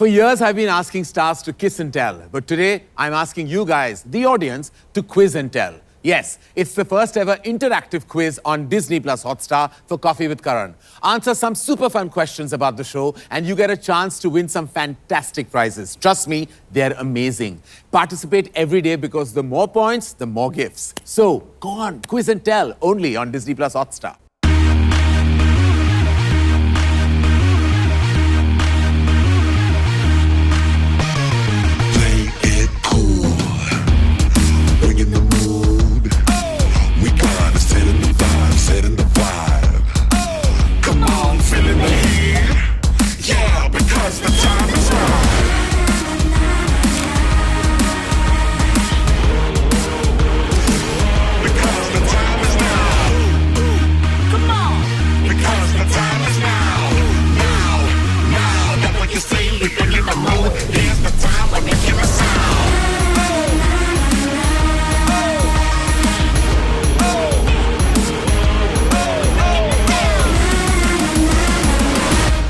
For years, I've been asking stars to kiss and tell. But today, I'm asking you guys, the audience, to quiz and tell. Yes, it's the first ever interactive quiz on Disney Plus Hotstar for Coffee with Karan. Answer some super fun questions about the show and you get a chance to win some fantastic prizes. Trust me, they're amazing. Participate every day because the more points, the more gifts. So, go on, quiz and tell, only on Disney Plus Hotstar.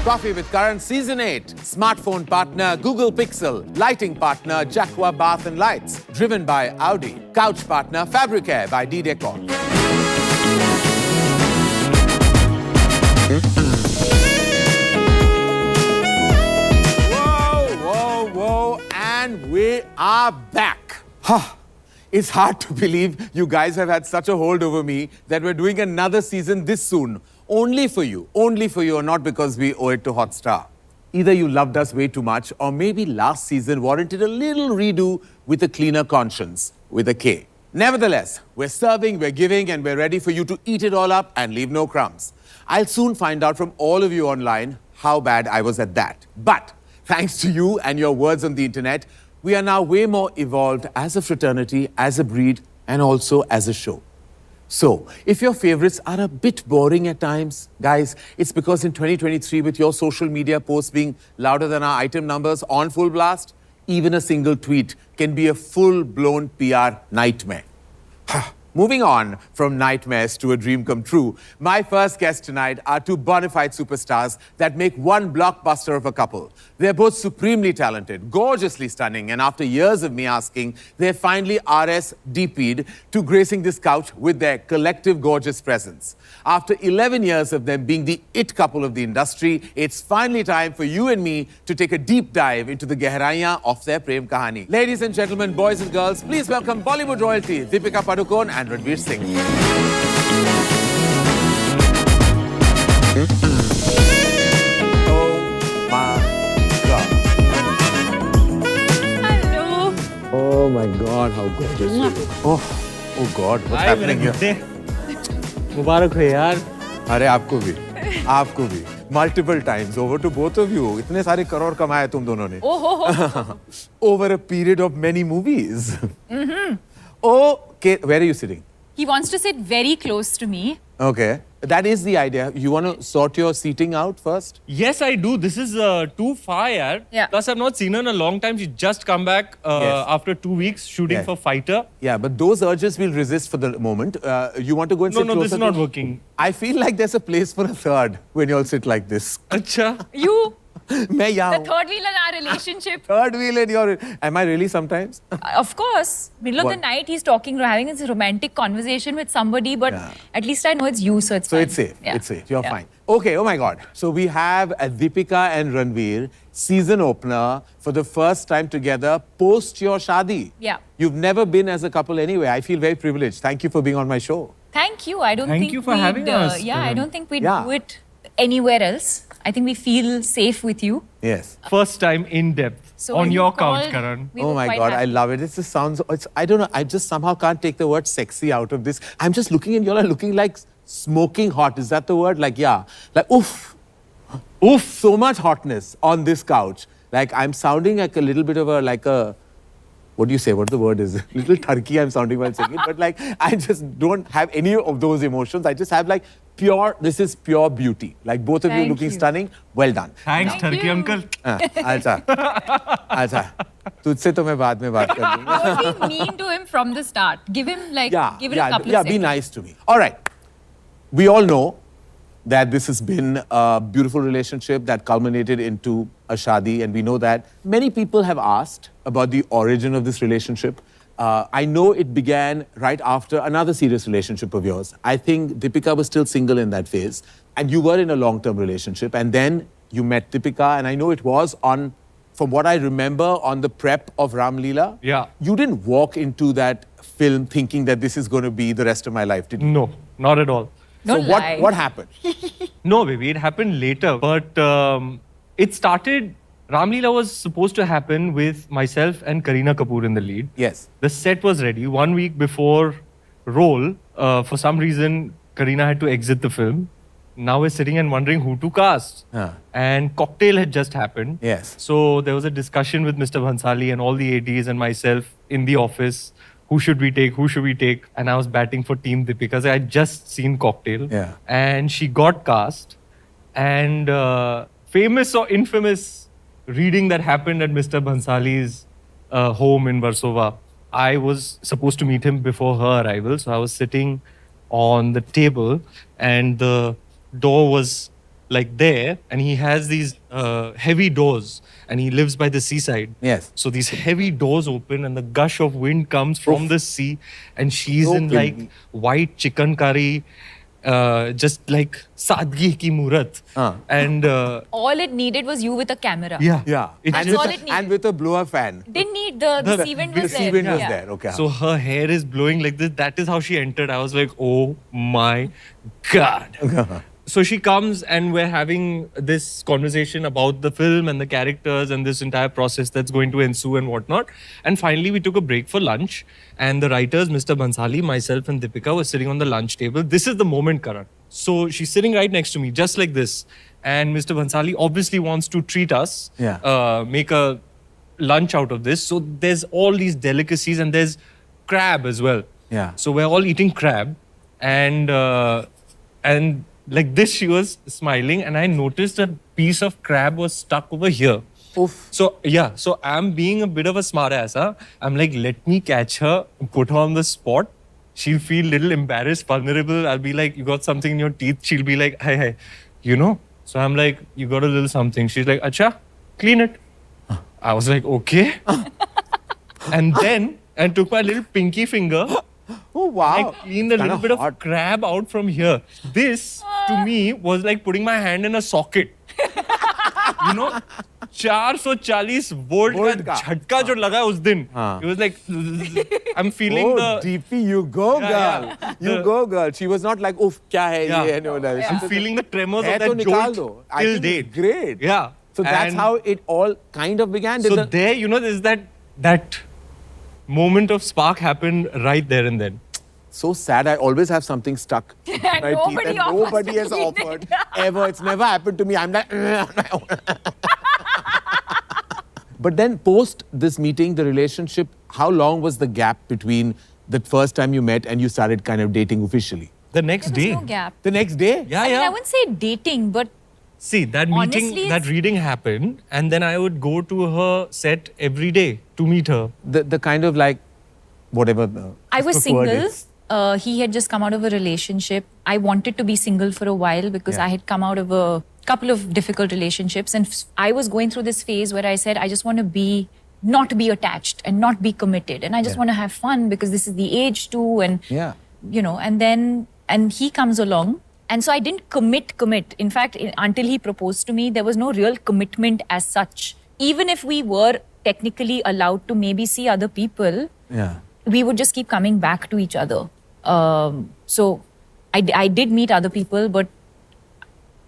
Coffee with Karan Season 8. Smartphone partner Google Pixel. Lighting partner Jaqua Bath and Lights. Driven by Audi. Couch partner Fabricare by D-Decor. Whoa. And we are back. It's hard to believe you guys have had such a hold over me that we're doing another season this soon. Only for you, and not because we owe it to Hotstar. Either you loved us way too much, or maybe last season warranted a little redo with a cleaner conscience, with a K. Nevertheless, we're serving, we're giving, and we're ready for you to eat it all up and leave no crumbs. I'll soon find out from all of you online how bad I was at that. But thanks to you and your words on the internet, we are now way more evolved as a fraternity, as a breed, and also as a show. So, if your favorites are a bit boring at times, guys, it's because in 2023, with your social media posts being louder than our item numbers on full blast, even a single tweet can be a full-blown PR nightmare. Moving on from nightmares to a dream come true, my first guests tonight are two bona fide superstars that make one blockbuster of a couple. They're both supremely talented, gorgeously stunning, and after years of me asking, they're finally RSVP'd to gracing this couch with their collective gorgeous presence. After 11 years of them being the it couple of the industry, it's finally time for you and me to take a deep dive into the gehraiyan of their prem kahani. Ladies and gentlemen, boys and girls, please welcome Bollywood royalty, Deepika Padukone and Ranveer Singh. Oh my God. Hello. Oh my God, how gorgeous you look. Oh God, what's happening here? मुबारक हो यार. अरे आपको भी. Multiple times, over to both of you. इतने सारे करोड़ कमाए तुम दोनों ने. Over a period of many movies. Okay, where are you sitting? He wants to sit very close to me. Okay, that is the idea. You want to sort your seating out first? Yes, I do. This is too far, yaar. Yeah. Plus, I've not seen her in a long time. She just come back after 2 weeks shooting for Fighter. Yeah, but those urges we'll resist for the moment. You want to go and sit closer? No, this is not working. I feel like there's a place for a third when you all sit like this. Acha. You. मैं यहाँ The third wheel in our relationship. Third wheel in your... Am I really sometimes? Of course. Middle of the night, he's talking, having his romantic conversation with somebody, but at least I know it's you, so it's fine. It's safe. Yeah. It's safe. You're fine. Okay, oh my God. So we have Deepika and Ranveer, season opener for the first time together post your shadi. Yeah. You've never been as a couple anyway. I feel very privileged. Thank you for being on my show. Thank you. I don't Thank think you for having us. Yeah, I don't think we'd do it anywhere else. I think we feel safe with you. Yes. First time in depth So on when your you called, couch, Karan. Oh my God, I love it. It just sounds, I don't know, I just somehow can't take the word sexy out of this. I'm just looking and you're looking like smoking hot. Is that the word? Like, yeah. Like, oof. Oof. So much hotness on this couch. Like, I'm sounding like a little bit of a, what do you say? What the word is? Little turkey I'm sounding while saying it. But like, I just don't have any of those emotions. I just have like this is pure beauty. Like both of you looking stunning. Well done. Thanks, turkey uncle. अच्छा. तुझसे तो मैं बाद में बात कर लूँगा. Don't be mean to him from the start. Give him give it a couple of seconds. Be nice to me. All right. We all know that this has been a beautiful relationship that culminated into a shadi, and we know that. Many people have asked about the origin of this relationship. I know it began right after another serious relationship of yours. I think Deepika was still single in that phase, and you were in a long-term relationship, and then you met Deepika, and I know it was on, from what I remember, on the prep of Ram Leela. Yeah. You didn't walk into that film thinking that this is going to be the rest of my life, did you? No, not at all. Don't So lie. what happened? No, baby, it happened later. But it started, Ram Leela was supposed to happen with myself and Kareena Kapoor in the lead. Yes. The set was ready. 1 week before roll, for some reason, Kareena had to exit the film. Now we're sitting and wondering who to cast. And Cocktail had just happened. Yes. So there was a discussion with Mr. Bhansali and all the ADs and myself in the office. Who should we take? Who should we take? And I was batting for Team Deepika because I had just seen Cocktail. Yeah. And she got cast. And famous or infamous reading that happened at Mr. Bhansali's home in Warsaw. I was supposed to meet him before her arrival. So I was sitting on the table and the door was like there, and he has these heavy doors, and he lives by the seaside. Yes. So these heavy doors open, and the gush of wind comes from the sea, and she's So in pretty. like white chicken curry, just like sadgi ki murat. And All it needed was you with a camera. yeah, Yeah. It That's just- all it needed. And with a blower fan. Didn't need the sea wind The was sea there. wind was Yeah. there. Okay. So her hair is blowing like this. That is how she entered. I was like, oh my God. So she comes and we're having this conversation about the film and the characters and this entire process that's going to ensue and whatnot. And finally, we took a break for lunch. And the writers, Mr. Bhansali, myself and Deepika were sitting on the lunch table. This is the moment, Karan. So she's sitting right next to me, just like this. And Mr. Bhansali obviously wants to treat us, make a lunch out of this. So there's all these delicacies and there's crab as well. Yeah. So we're all eating crab and like this she was smiling and I noticed a piece of crab was stuck over here. Oof. So yeah, so I'm being a bit of a smart ass. Huh? I'm like, let me catch her, put her on the spot. She'll feel little embarrassed, vulnerable. I'll be like, you got something in your teeth. She'll be like, hey, you know? So I'm like, you got a little something. She's like, acha, clean it. I was like, okay. And then, and took my little pinky finger. Oh, wow. I cleaned a little bit of crab out from here. This, to me, was like putting my hand in a socket. You know, 440 volt का झटका जो लगा उस दिन. It was like, I'm feeling the... DP, you go, girl. Yeah. You go, girl. She was not like, oof, kya hai Yeah. ye? No, no. I'm feeling the tremors Hai of to that nikal jolt do. I till think date. it's great. Yeah. So that's And how it all kind of began. So there, you know, there's that moment of spark happened right there and then. So sad. I always have something stuck in And my teeth nobody and offers nobody to has clean offered it. ever. It's never happened to me. I'm like, But then post this meeting, the relationship, how long was the gap between the first time you met and you started kind of dating officially? The next There day. was no gap. The next day? Yeah, I mean, yeah. I wouldn't say dating, but See, that meeting, Honestly, that it's- reading happened, and then I would go to her set every day to meet her. The kind of like, whatever the I was preferred single. is. He had just come out of a relationship. I wanted to be single for a while because Yeah. I had come out of a couple of difficult relationships. And I was going through this phase where I said, I just want to not be attached and not be committed. And I just want to have fun because this is the age too. And, Yeah. you know, and he comes along. And so I didn't commit. In fact, until he proposed to me, there was no real commitment as such. Even if we were technically allowed to maybe see other people, Yeah. we would just keep coming back to each other. So I did meet other people, but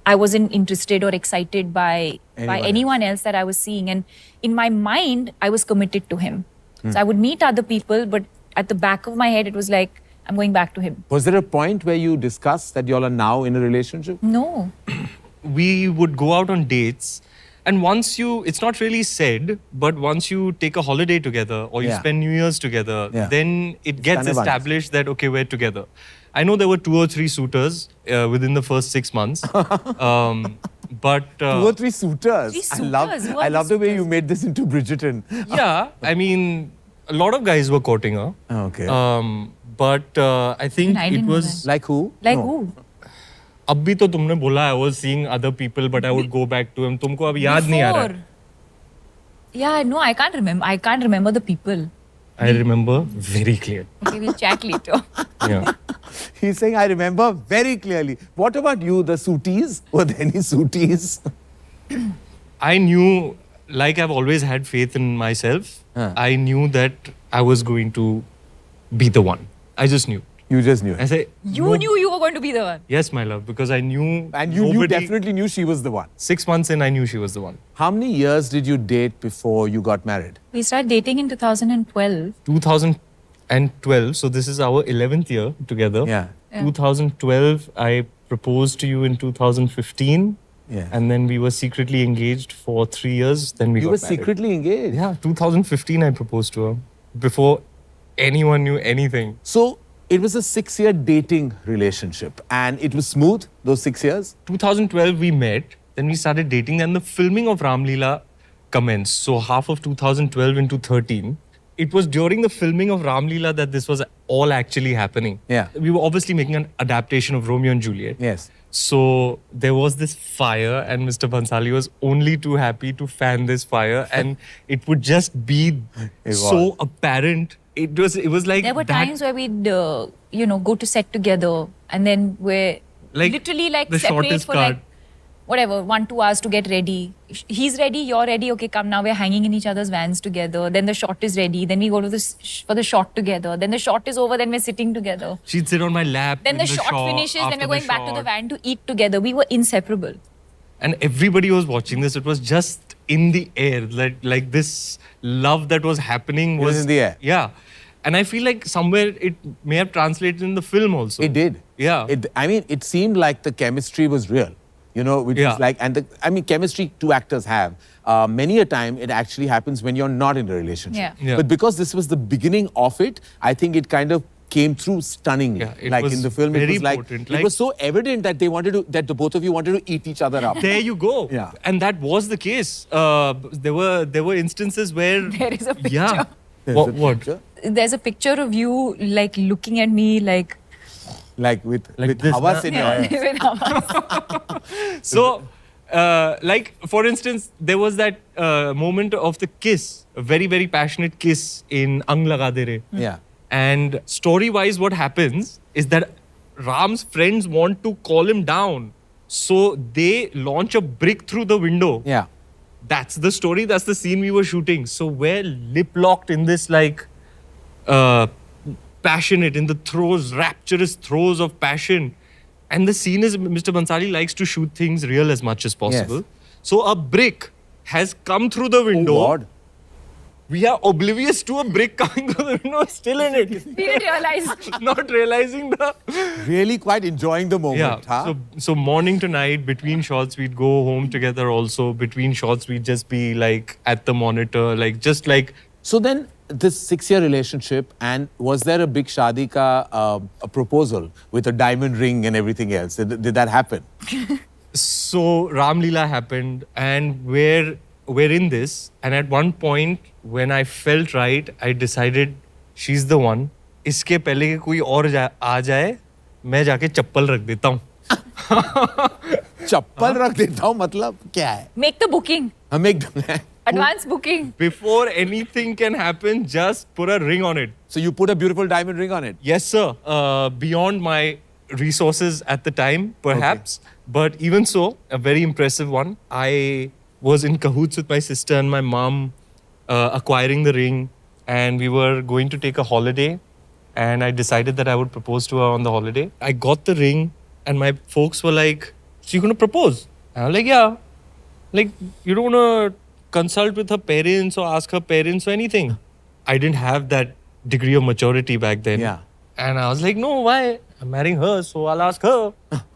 I wasn't interested or excited by anyone else that I was seeing. And in my mind, I was committed to him. So I would meet other people, but at the back of my head, it was like, I'm going back to him. Was there a point where you discussed that y'all are now in a relationship? No. We would go out on dates, and once it's not really said, but once you take a holiday together or you Yeah. spend New Year's together, Yeah. then it gets kind of established that, okay, we're together. I know there were 2 or 3 suitors within the first 6 months. But 2 or 3 suitors. Three I suitors? love, Who are I the love the way you suitors? made this into Bridgerton. yeah, I mean, a lot of guys were courting her. Okay. But I think I it didn't know was... Like who? Like No. who? अब भी तो तुमने बोला I was seeing other people but I would go back to him. तुमको अब याद नहीं आ रहा है. Yeah, no, I can't remember. I can't remember the people. I remember very clear. Okay, we'll chat later. Yeah. He's saying, I remember very clearly. What about you, the suities? Were there any suities? I knew, like I've always had faith in myself, I knew that I was going to be the one. I just knew. You just knew. I said, You knew you were going to be the one. yes, my love, because I knew. And you definitely knew she was the one. 6 months in, I knew she was the one. How many years did you date before you got married? We started dating in 2012. 2012, so this is our 11th year together. Yeah. 2012, I proposed to you in 2015. Yeah. And then we were secretly engaged for 3 years. Then we You got were married. secretly engaged? Yeah, 2015 I proposed to her. Before anyone knew anything. So it was a 6-year dating relationship and it was smooth, those 6 years? 2012 we met, then we started dating and the filming of Ram Leela commenced. So half of 2012 into 13. It was during the filming of Ram Leela that this was all actually happening. Yeah. We were obviously making an adaptation of Romeo and Juliet. Yes. So there was this fire and Mr. Bhansali was only too happy to fan this fire and it would just be so apparent. It was like There were that, times where we'd, go to set together and then we're Like, literally like the separate shortest for card. like, whatever, 1-2 hours to get ready. He's ready, you're ready. Okay, come now. We're hanging in each other's vans together. Then the shot is ready. Then we go to for the shot together. Then the shot is over. Then we're sitting together. she'd sit on my lap. Then in the shot finishes. Then after we're going back to the shot. van to eat together. We were inseparable. And everybody was watching this. It was just in the air. Like this love that was happening was in the air. Yeah. And I feel like somewhere it may have translated in the film also. It did. Yeah. It seemed like the chemistry was real. Which is like, chemistry two actors have. Many a time it actually happens when you're not in a relationship. Yeah. Yeah. But because this was the beginning of it, I think it kind of came through stunningly. Yeah, it like was in the film, it very was like, potent. it was so evident that that the both of you wanted to eat each other up. There you go. Yeah. And that was the case. There were instances where There is a picture. Yeah. There's What? a What? picture, There's a picture of you like looking at me like like with this, Havas in your eyes. with Hamas. So, like for instance, there was that moment of the kiss, a very, very passionate kiss in Ang Laga De Re. Yeah. And story-wise, what happens is that Ram's friends want to call him down. So they launch a brick through the window. Yeah. That's the story. That's the scene we were shooting. So we're lip-locked in this like passionate, in the throes, rapturous throes of passion. And the scene is Mr. Bhansali likes to shoot things real as much as possible. Yes. So a brick has come through the window. Oh, God. We are oblivious to a brick coming through the window, still in it. We didn't realize. Not realizing the... Really quite enjoying the moment, Yeah. huh? So morning to night, between shots, we'd go home together also. Between shots, we'd just be like at the monitor, like just like... So then, this 6-year relationship, and was there a big shadi ka a proposal with a diamond ring and everything else? Did that happen? So Ram Leela happened and we're in this. And at one point, when I felt right, I decided she's the one. इसके पहले कि कोई और आ जाए, मैं जाके चप्पल रख देता हूँ. चप्पल रख देता हूँ मतलब क्या है? Make the booking. हम एक Advance booking. Before anything can happen, just put a ring on it. So you put a beautiful diamond ring on it? Yes, sir. Beyond my resources at the time, perhaps. Okay. But even so, a very impressive one. I was in cahoots with my sister and my mom acquiring the ring. And we were going to take a holiday. And I decided that I would propose to her on the holiday. I got the ring and my folks were like, so you're going to propose? And I was like, yeah. Like, you don't want to consult with her parents or ask her parents or anything. I didn't have that degree of maturity back then. Yeah. And I was like, no, why? I'm marrying her, so I'll ask her.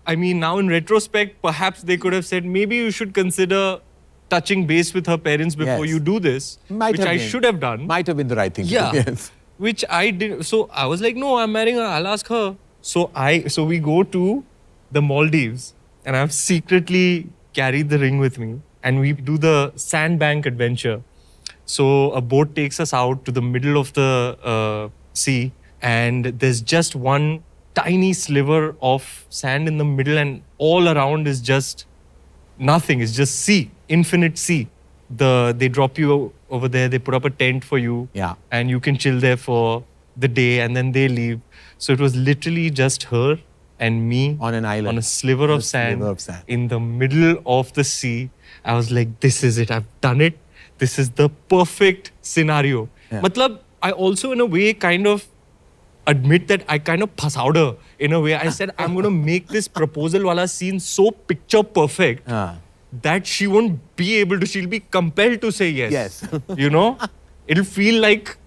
I mean, now in retrospect, perhaps they could have said, maybe you should consider touching base with her parents before Yes. you do this, which I should have done. Might have been the right thing Yeah. to do. Yes. Which I did. So I was like, no, I'm marrying her. I'll ask her. So we go to the Maldives and I've secretly carried the ring with me and we do the sandbank adventure. So a boat takes us out to the middle of the sea and there's just one tiny sliver of sand in the middle and all around is just nothing. It's just sea, infinite sea. They drop you over there. They put up a tent for you. Yeah. And you can chill there for the day and then they leave. So it was literally just her and me On an island. on a sliver of sand in the middle of the sea. I was like, this is it. I've done it. This is the perfect scenario. Yeah. Matlab, I also in a way kind of admit that I kind of phasawed her in a way. I said, I'm going to make this proposal wala scene so picture perfect that she won't be able to, she'll be compelled to say yes. Yes. You know? It'll feel like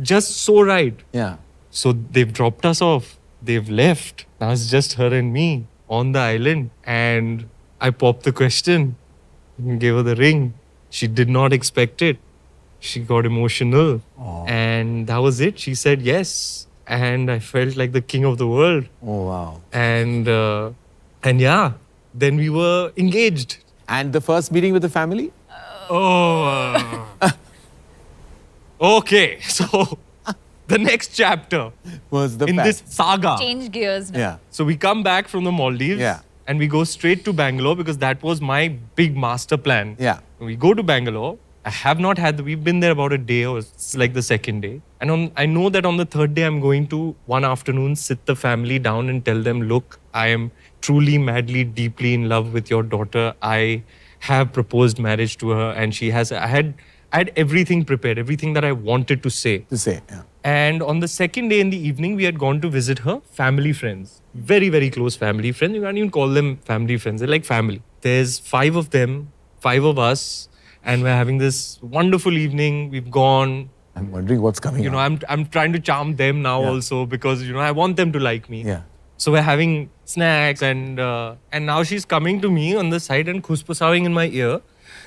just so right. Yeah. So they've dropped us off. They've left. Now it's just her and me on the island. And I popped the question, gave her the ring. She did not expect it. She got emotional. Oh. And that was it. She said yes. And I felt like the king of the world. Oh, wow. And yeah, then we were engaged. And the first meeting with the family? Okay, so the next chapter Was the in fact. this saga. Change gears now. Yeah. So we come back from the Maldives Yeah. and we go straight to Bangalore because that was my big master plan. Yeah. We go to Bangalore. I have not had, we've been there about a day or it's like the second day. And I know that on the third day, I'm going to one afternoon sit the family down and tell them, look, I am truly, madly, deeply in love with your daughter. I have proposed marriage to her and she has, I had everything prepared, everything that I wanted to say. To say, yeah. And on the second day in the evening, we had gone to visit her family friends. Very, very close family friends. You can't even call them family friends. They're like family. There's 5 of them, 5 of us. And we're having this wonderful evening. We've gone. I'm wondering what's coming You know, up. I'm trying to charm them now Yeah. also because, you know, I want them to like me. Yeah. So we're having snacks and now she's coming to me on the side and khuspusawing in my ear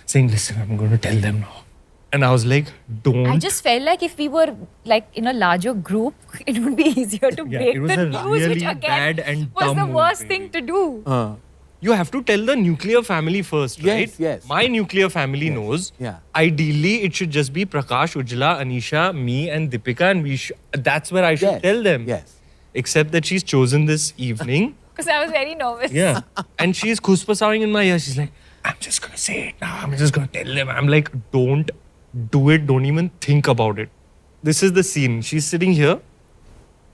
saying, listen, I'm going to tell them now. And I was like, don't. I just felt like if we were like in a larger group, it would be easier to Yeah, break it was the a news, which really again bad and was dumb the move, worst really. thing to do. You have to tell the nuclear family first, Yes, right? yes. My nuclear family knows. Yeah. Ideally, it should just be Prakash, Ujjwala, Anisha, me and Deepika and that's where I should Yes. tell them. Yes. Except that she's chosen this evening. Because I was very nervous. Yeah. And she's khuspasawing in my ear. She's like, I'm just going to say it now. I'm just going to tell them. I'm like, don't do it. Don't even think about it. This is the scene. She's sitting here.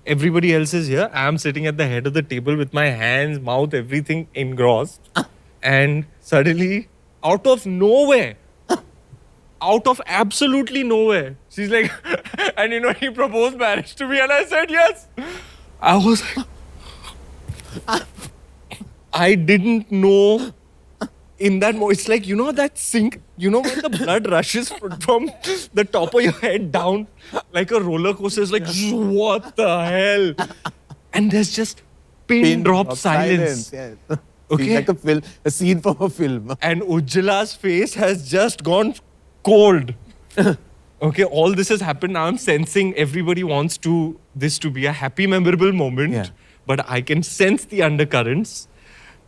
Everybody else is here. I'm sitting at the head of the table with my hands, mouth, everything engrossed. And suddenly, out of nowhere, out of absolutely nowhere, she's like, and you know, he proposed marriage to me and I said yes. I was like, I didn't know in that moment. It's like, you know that sink, you know when the blood rushes from the top of your head down like a roller coaster. It's like, what the hell? And there's just pin drop silence. Yes. Okay. It's like a scene from a film. And Ujjwala's face has just gone cold. Okay, all this has happened. Now I'm sensing everybody wants this to be a happy, memorable moment. Yeah. But I can sense the undercurrents.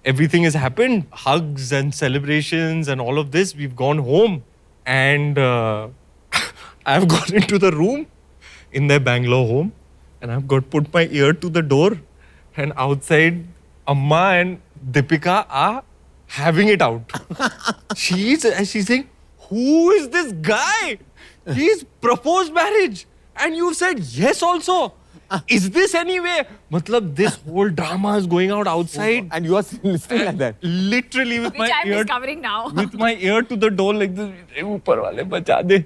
Everything has happened. Hugs and celebrations and all of this. We've gone home. And I've gone into the room in their Bangalore home. And I've got put my ear to the door. And outside, Amma and Deepika are having it out. She's saying, who is this guy? He's proposed marriage. And you've said yes also. Is this anyway? Matlab, this whole drama is going out outside. And you are listening like that. Literally with Which my I'm ear discovering now. with my ear to the door like this. "Upar wale bacha de."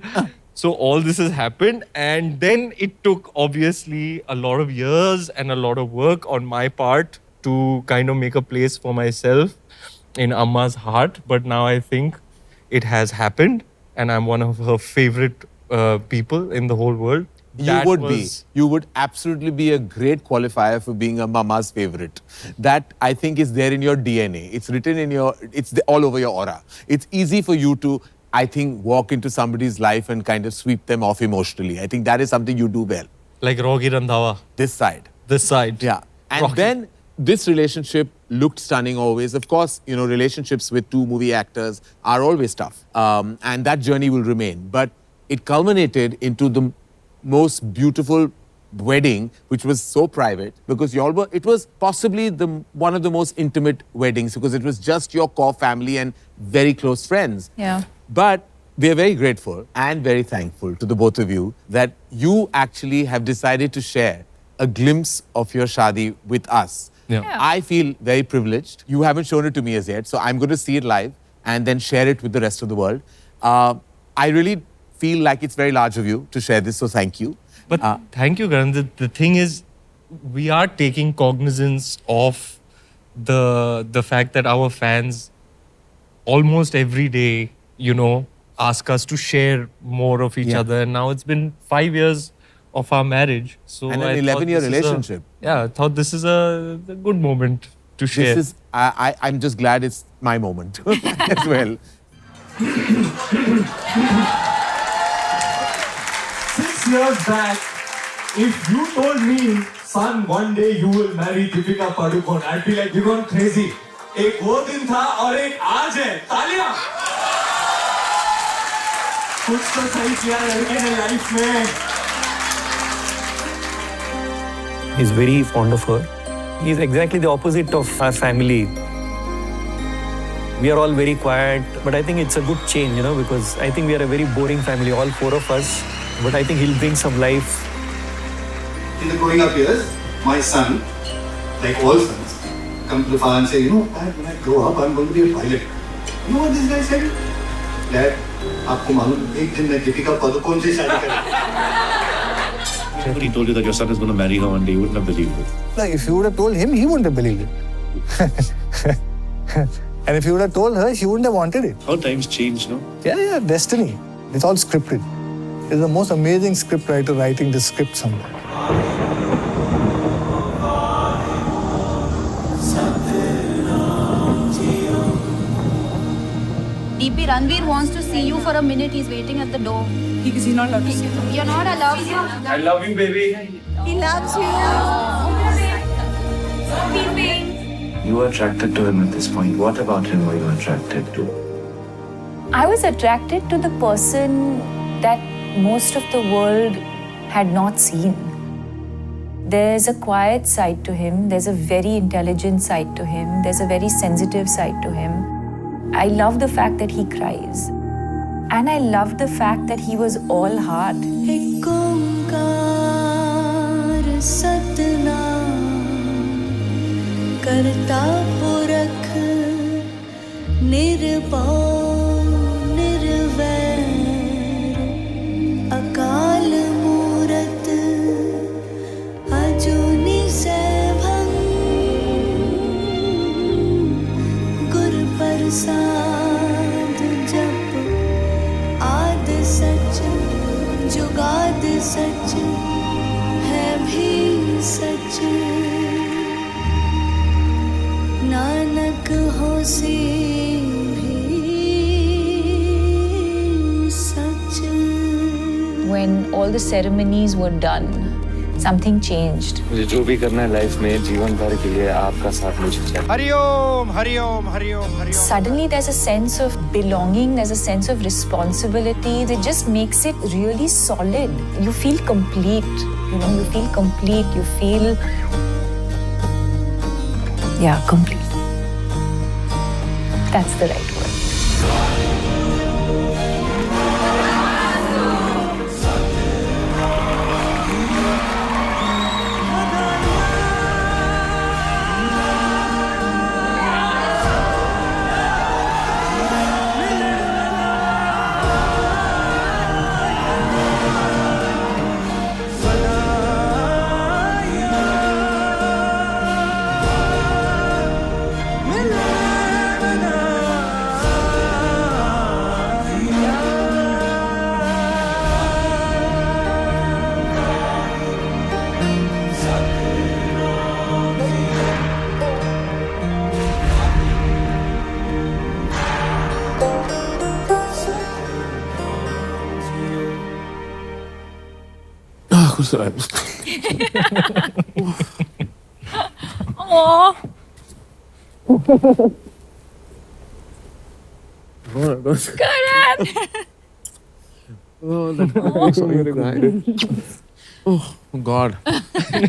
So all this has happened. And then it took obviously a lot of years and a lot of work on my part to kind of make a place for myself in Amma's heart. But now I think it has happened. And I'm one of her favorite people in the whole world. You would absolutely be a great qualifier for being a mama's favorite. That I think is there in your DNA. It's written in all over your aura. It's easy for you to, I think, walk into somebody's life and kind of sweep them off emotionally. I think that is something you do well. Like Rogi Randhawa. This side. This side. Yeah. And Rocky. then this relationship looked stunning always. Of course, you know, relationships with 2 movie actors are always tough. And that journey will remain. But it culminated into the most beautiful wedding, which was so private, because it was possibly one of the most intimate weddings because it was just your core family and very close friends. Yeah. But We are very grateful and very thankful to the both of you that you actually have decided to share a glimpse of your shadi with us. Yeah. I feel very privileged. You haven't shown it to me as yet, so I'm going to see it live and then share it with the rest of the world. I really feel like it's very large of you to share this, so thank you. But thank you, Karan. The thing is, we are taking cognizance of the fact that our fans almost every day, you know, ask us to share more of each other. And now it's been 5 years of our marriage. So And an 11-year relationship. I thought this is a good moment to share. This is, I'm just glad it's my moment as well. 6 years back, if you told me, son, one day you will marry Deepika Padukone, I'd be like, you're gone crazy. एक वो दिन था और एक आज है. तालियां. कुछ तो सही किया लड़के ने लाइफ में. He's very fond of her. He's exactly the opposite of our family. We are all very quiet, but I think it's a good change, you know, because I think we are a very boring family, all 4 of us. But I think he'll bring some life. In the growing up years, my son, like all sons, come to the father and say, you know, Dad, when I grow up, I'm going to be a pilot. You know what this guy said? Dad, आपको मालूम एक दिन मैं दीपिका पादुकोण से शादी करूँगा. When he told you that your son is going to marry her one day, you wouldn't have believed it. Like, if you would have told him, he wouldn't have believed it. And if you would have told her, she wouldn't have wanted it. How times change, no? Yeah, destiny. It's all scripted. It's the most amazing script writer writing the script somewhere. DP, Ranveer wants to see you for a minute. He's waiting at the door. Because he's not allowed to see you. You're not allowed to. I love you, baby. He loves you. You were attracted to him at this point. What about him were you attracted to? I was attracted to the person that most of the world had not seen. There's a quiet side to him. There's a very intelligent side to him. There's a very sensitive side to him. I love the fact that he cries. And I love the fact that he was all heart. करता पुरख निर्भव निर्वैर अकाल मूरत अजूनी सैभं गुर प्रसाद जप आद सच जुगाद सच है भी सच नानक होसी भी सच. When all the ceremonies were done, something changed. मुझे जो भी करना है लाइफ में जीवन भर के लिए आपका साथ मुझे चाहिए. Hariom Hariom Hariom Hariom. Suddenly there's a sense of belonging, there's a sense of responsibility that just makes it really solid. You feel complete, you know, you feel complete, you feel, yeah, complete. That's the right word. Aww. Karan! Oh, oh God.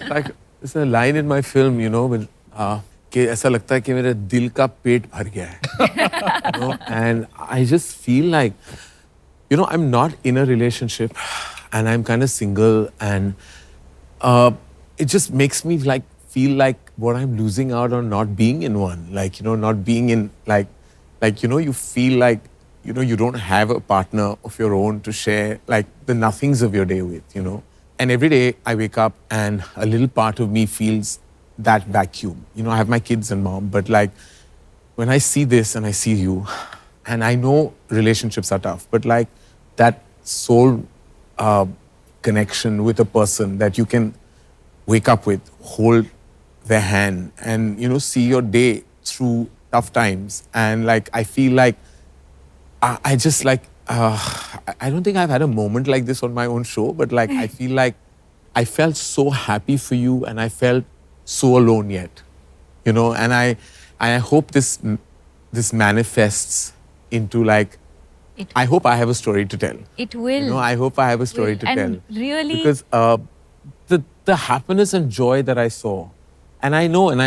Like, there's a line in my film, you know, with, कि ऐसा लगता है कि मेरे दिल का पेट भर गया है. You know? And I just feel like You know, I'm not in a relationship and I'm kind of single, and it just makes me like feel like what I'm losing out on not being in one. Like, you know, not being in like, you know, you feel like, you know, you don't have a partner of your own to share like the nothings of your day with, you know. And every day I wake up and a little part of me feels that vacuum. You know, I have my kids and mom, but like when I see this and I see you, and I know relationships are tough, but like that soul connection with a person that you can wake up with, hold their hand and, you know, see your day through tough times. And like, I feel like I just like, I don't think I've had a moment like this on my own show, but like, I feel like I felt so happy for you and I felt so alone yet, you know, and I hope this manifests into like, I hope I have a story to tell. It will. You know, I hope I have a story to tell. And really, because the happiness and joy that I saw, and I know, and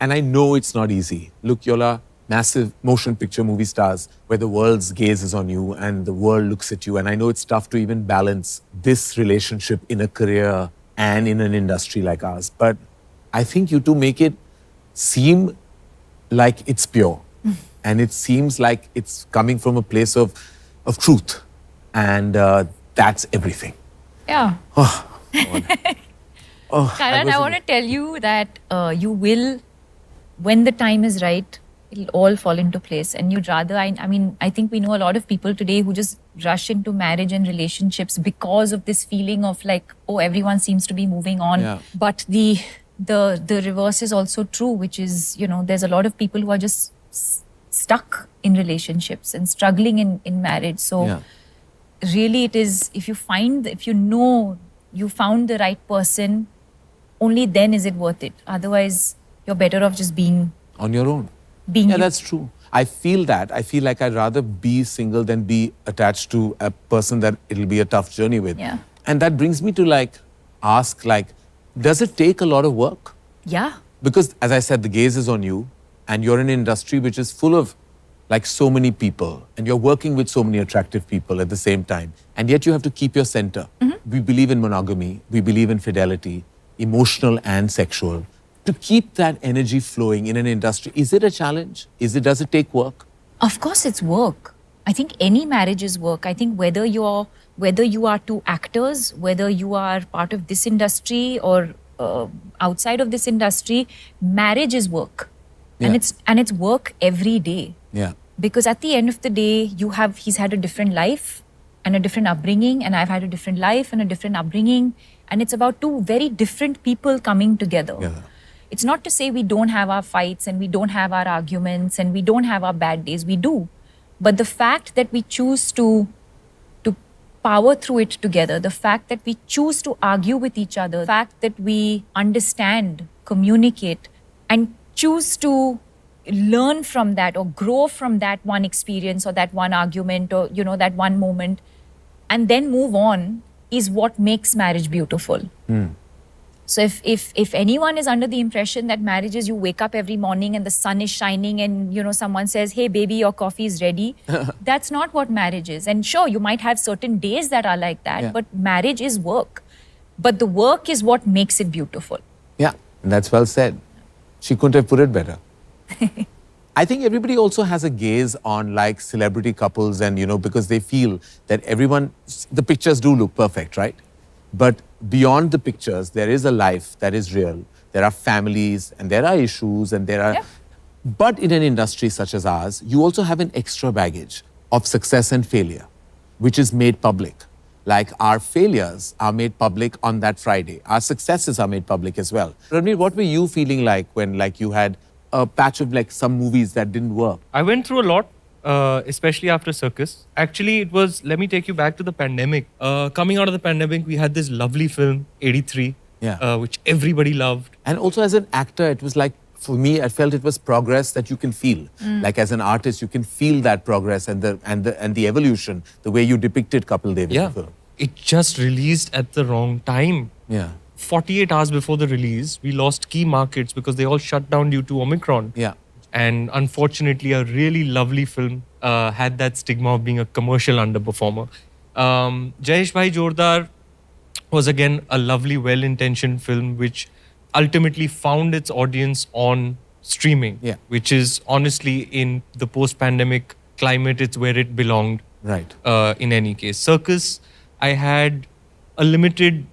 I know it's not easy. Look, you're a massive motion picture movie stars where the world's gaze is on you and the world looks at you. And I know it's tough to even balance this relationship in a career and in an industry like ours. But I think you two make it seem like it's pure. And it seems like it's coming from a place of truth. And that's everything. yeah. Oh, Karan, I want to tell you that you will, when the time is right, it'll all fall into place. And you'd rather, I mean, I think we know a lot of people today who just rush into marriage and relationships because of this feeling of like, oh, everyone seems to be moving on. Yeah. But the reverse is also true, which is, you know, there's a lot of people who are just stuck in relationships and struggling in marriage. So Yeah. really it is, if you know you found the right person, only then is it worth it. Otherwise, you're better off just being On your own. you. That's true. I feel that. I feel like I'd rather be single than be attached to a person that it'll be a tough journey with. Yeah. And that brings me to like ask, like, does it take a lot of work? Yeah. Because as I said, the gaze is on you and you're in an industry which is full of like so many people and you're working with so many attractive people at the same time. And yet you have to keep your center. We believe in monogamy. We believe in fidelity, emotional and sexual. To keep that energy flowing in an industry, is it a challenge? Does it take work? Of course it's work. I think any marriage is work. I think whether you are two actors, whether you are part of this industry or outside of this industry, marriage is work. Yeah. And it's work every day. Yeah. Because at the end of the day, he's had a different life and a different upbringing, and I've had a different life and a different upbringing. And it's about two very different people coming together. Yeah. It's not to say we don't have our fights and we don't have our arguments and we don't have our bad days. We do. But the fact that we choose to power through it together, the fact that we choose to argue with each other, the fact that we understand, communicate, and choose to learn from that or grow from that one experience or that one argument or, you know, that one moment, and then move on, is what makes marriage beautiful. So if anyone is under the impression that marriage is you wake up every morning and the sun is shining and, you know, someone says, hey baby, your coffee is ready, that's not what marriage is. And sure, you might have certain days that are like that, Yeah. but marriage is work. But the work is what makes it beautiful. Yeah, that's well said. She couldn't have put it better. I think everybody also has a gaze on like celebrity couples and, you know, because they feel that the pictures do look perfect, right? But beyond the pictures, there is a life that is real. There are families and there are issues and there are... Yeah. But in an industry such as ours, you also have an extra baggage of success and failure, which is made public. Like our failures are made public on that Friday. Our successes are made public as well. Ranveer, what were you feeling like when like you had a patch of like some movies that didn't work? I went through a lot, especially after Circus. Actually, it was, let me take you back to the pandemic. Coming out of the pandemic, we had this lovely film, 83, which everybody loved. And also as an actor, it was like, for me, I felt it was progress that you can feel. Like as an artist, you can feel that progress and the evolution, the way you depicted Kapil Dev in the film. It just released at the wrong time. Yeah. 48 hours before the release, we lost key markets because they all shut down due to Omicron. Yeah. And unfortunately, a really lovely film had that stigma of being a commercial underperformer. Jayesh Bhai Jordar was again a lovely, well-intentioned film which ultimately found its audience on streaming, which is honestly in the post-pandemic climate, it's where it belonged. Right. In any case, Circus, I had a limited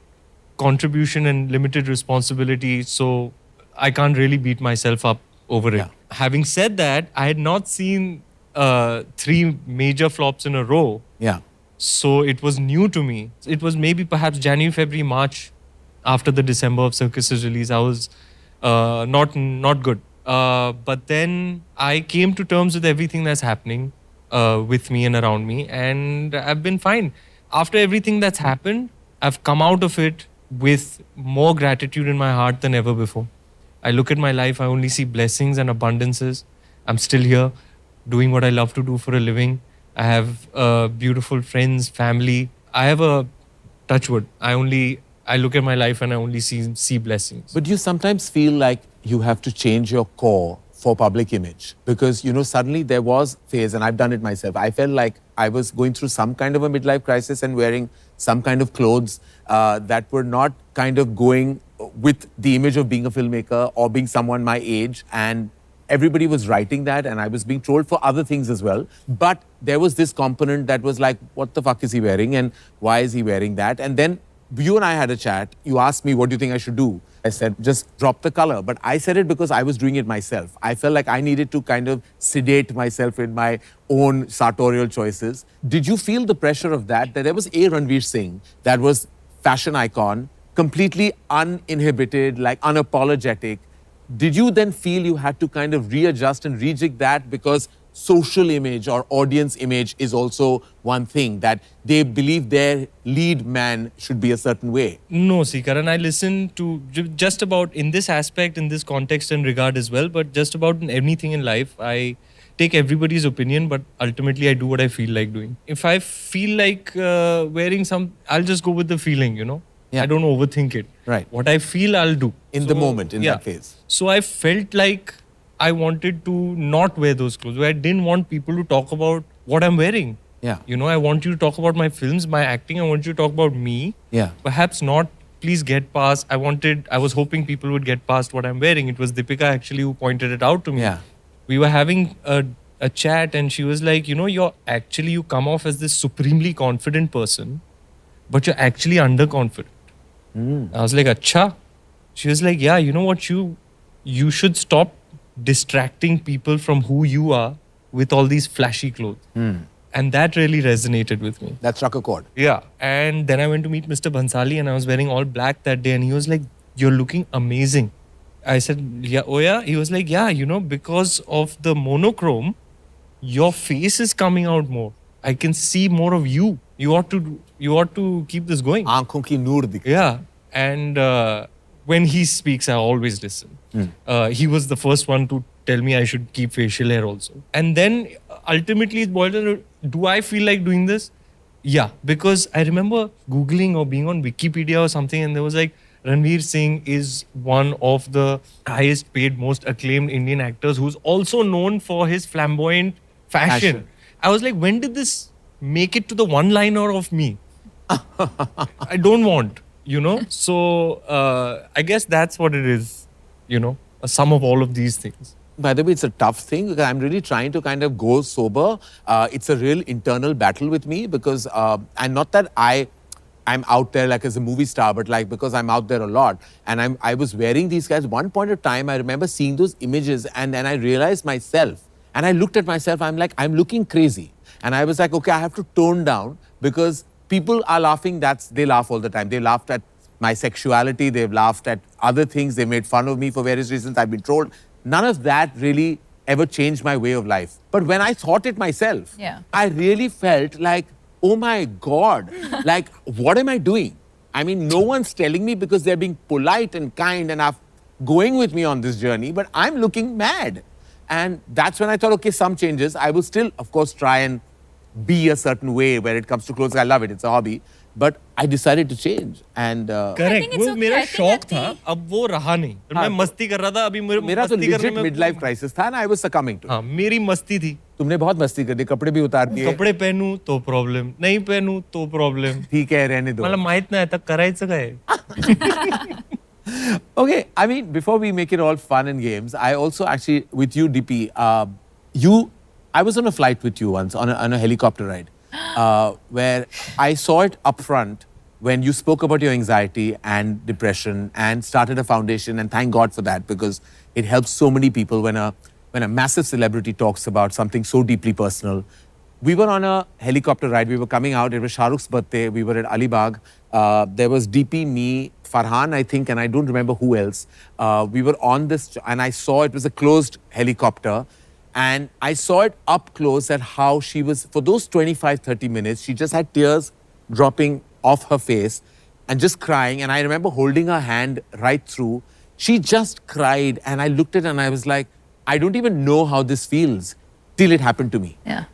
contribution and limited responsibility, so I can't really beat myself up over it. Having said that, I had not seen 3 major flops in a row. Yeah. So it was new to me. It was maybe perhaps January, February, March after the December of Circus's release. I was not good. But then I came to terms with everything that's happening with me and around me, and I've been fine. After everything that's happened, I've come out of it with more gratitude in my heart than ever before. I look at my life, I only see blessings and abundances. I'm still here doing what I love to do for a living. I have beautiful friends, family. I have a touchwood. I look at my life and I only see blessings. But do you sometimes feel like you have to change your core for public image? Because, you know, suddenly there was phase, and I've done it myself. I felt like I was going through some kind of a midlife crisis and wearing some kind of clothes that were not kind of going with the image of being a filmmaker or being someone my age. And everybody was writing that, and I was being trolled for other things as well. But there was this component that was like, what the fuck is he wearing and why is he wearing that? And then you and I had a chat. You asked me, what do you think I should do? I said, just drop the color. But I said it because I was doing it myself. I felt like I needed to kind of sedate myself in my own sartorial choices. Did you feel the pressure of that? That there was a Ranveer Singh that was fashion icon, completely uninhibited, like unapologetic. Did you then feel you had to kind of readjust and rejig that because social image or audience image is also one thing, that they believe their lead man should be a certain way? No, see, Karan, I listen to just about in this aspect, in this context and regard as well, but just about anything in life, I take everybody's opinion, but ultimately I do what I feel like doing. If I feel like wearing I'll just go with the feeling, you know. I don't overthink it. Right. What I feel, I'll do. In the moment, in that phase. So I felt like I wanted to not wear those clothes. I didn't want people to talk about what I'm wearing. Yeah. You know, I want you to talk about my films, my acting. I want you to talk about me. Yeah. Perhaps not. Please get past. I was hoping people would get past what I'm wearing. It was Deepika actually who pointed it out to me. Yeah. We were having a chat and she was like, you know, you come off as this supremely confident person, but you're actually underconfident. I was like, Acha. She was like, yeah, you know what, you should stop distracting people from who you are with all these flashy clothes. And that really resonated with me. That struck a chord. Yeah. And then I went to meet Mr. Bhansali and I was wearing all black that day and he was like, you're looking amazing. I said, yeah, oh yeah? He was like, yeah, you know, because of the monochrome, your face is coming out more. I can see more of you. You ought to keep this going. Aankhon ki noor dikhe. Yeah. And when he speaks, I always listen. He was the first one to tell me I should keep facial hair also. And then ultimately it boiled down to, do I feel like doing this? Yeah. Because I remember Googling or being on Wikipedia or something and there was like, Ranveer Singh is one of the highest paid, most acclaimed Indian actors who's also known for his flamboyant fashion. I was like, when did this make it to the one-liner of me? I don't want, you know? So I guess that's what it is, you know? A sum of all of these things. By the way, it's a tough thing because I'm really trying to kind of go sober. It's a real internal battle with me because, and not that I'm out there like as a movie star, but like because I'm out there a lot. And I was wearing these guys. One point of time, I remember seeing those images and then I realized myself, and I looked at myself, I'm like, I'm looking crazy. And I was like, okay, I have to tone down because people are laughing. They laugh all the time. They laughed at my sexuality. They've laughed at other things. They made fun of me for various reasons. I've been trolled. None of that really ever changed my way of life. But when I thought it myself, I really felt like, oh my God, like, what am I doing? I mean, no one's telling me because they're being polite and kind and going with me on this journey, but I'm looking mad. And that's when I thought, okay, some changes. I will still, of course, try and be a certain way where it comes to clothes. I love it. It's a hobby. But I decided to change. And correct it's वो okay. मेरा I think शौक at था the- अब वो रहा नहीं मैं मस्ती कर रहा था अभी मेरे मेरा तो मस्ती करने legit में midlife crisis था, and I was succumbing to it. हाँ मेरी मस्ती थी तुमने बहुत मस्ती कर दी, कपड़े भी उतार दिए. कपडे पहनू तो प्रॉब्लेम नहीं पहनू तो प्रॉब्लेम ठीक है, रहने दो. मला माहित नाही आता करायचं काय Okay, I mean, before we make it all fun and games, I also actually, with you, DP, I was on a flight with you once, on a helicopter ride, where I saw it up front when you spoke about your anxiety and depression and started a foundation, and thank God for that, because it helps so many people when a massive celebrity talks about something so deeply personal. We were on a helicopter ride. We were coming out. It was Shah Rukh's birthday. We were at Alibag. There was DP, me, Farhan, I think, and I don't remember who else. We were on this, and I saw it was a closed helicopter. And I saw it up close at how she was, for those 25, 30 minutes, she just had tears dropping off her face and just crying. And I remember holding her hand right through. She just cried. And I looked at her and I was like, I don't even know how this feels till it happened to me. Yeah.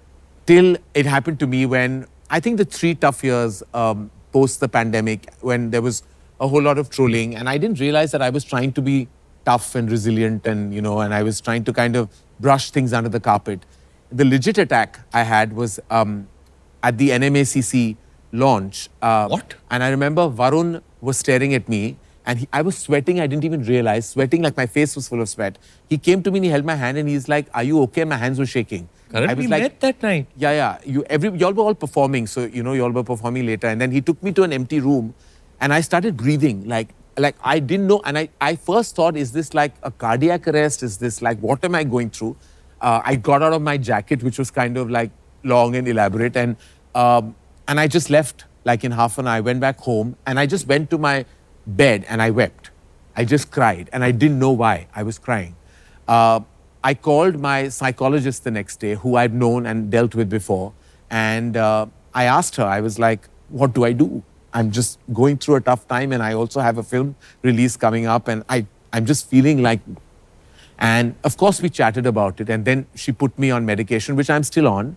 Till it happened to me when, I think the 3 tough years post the pandemic, when there was a whole lot of trolling, and I didn't realize that I was trying to be tough and resilient, and and I was trying to kind of brush things under the carpet. The legit attack I had was at the NMACC launch. What? And I remember Varun was staring at me, and I was sweating. I didn't even realize, sweating like my face was full of sweat. He came to me and he held my hand and he's like, "Are you okay?" My hands were shaking. Correct. I was We like, met that night. yeah. Y'all were all performing, so y'all were performing later. And then he took me to an empty room, and I started breathing like I didn't know. And I first thought, is this like a cardiac arrest? Is this like, what am I going through? I got out of my jacket, which was kind of like long and elaborate, and I just left like in half an hour. I went back home, and I just went to my bed and I wept. I just cried, and I didn't know why I was crying. I called my psychologist the next day, who I'd known and dealt with before, and I asked her, I was like, what do I do? I'm just going through a tough time, and I also have a film release coming up, and I'm just feeling like... And of course, we chatted about it, and then she put me on medication, which I'm still on.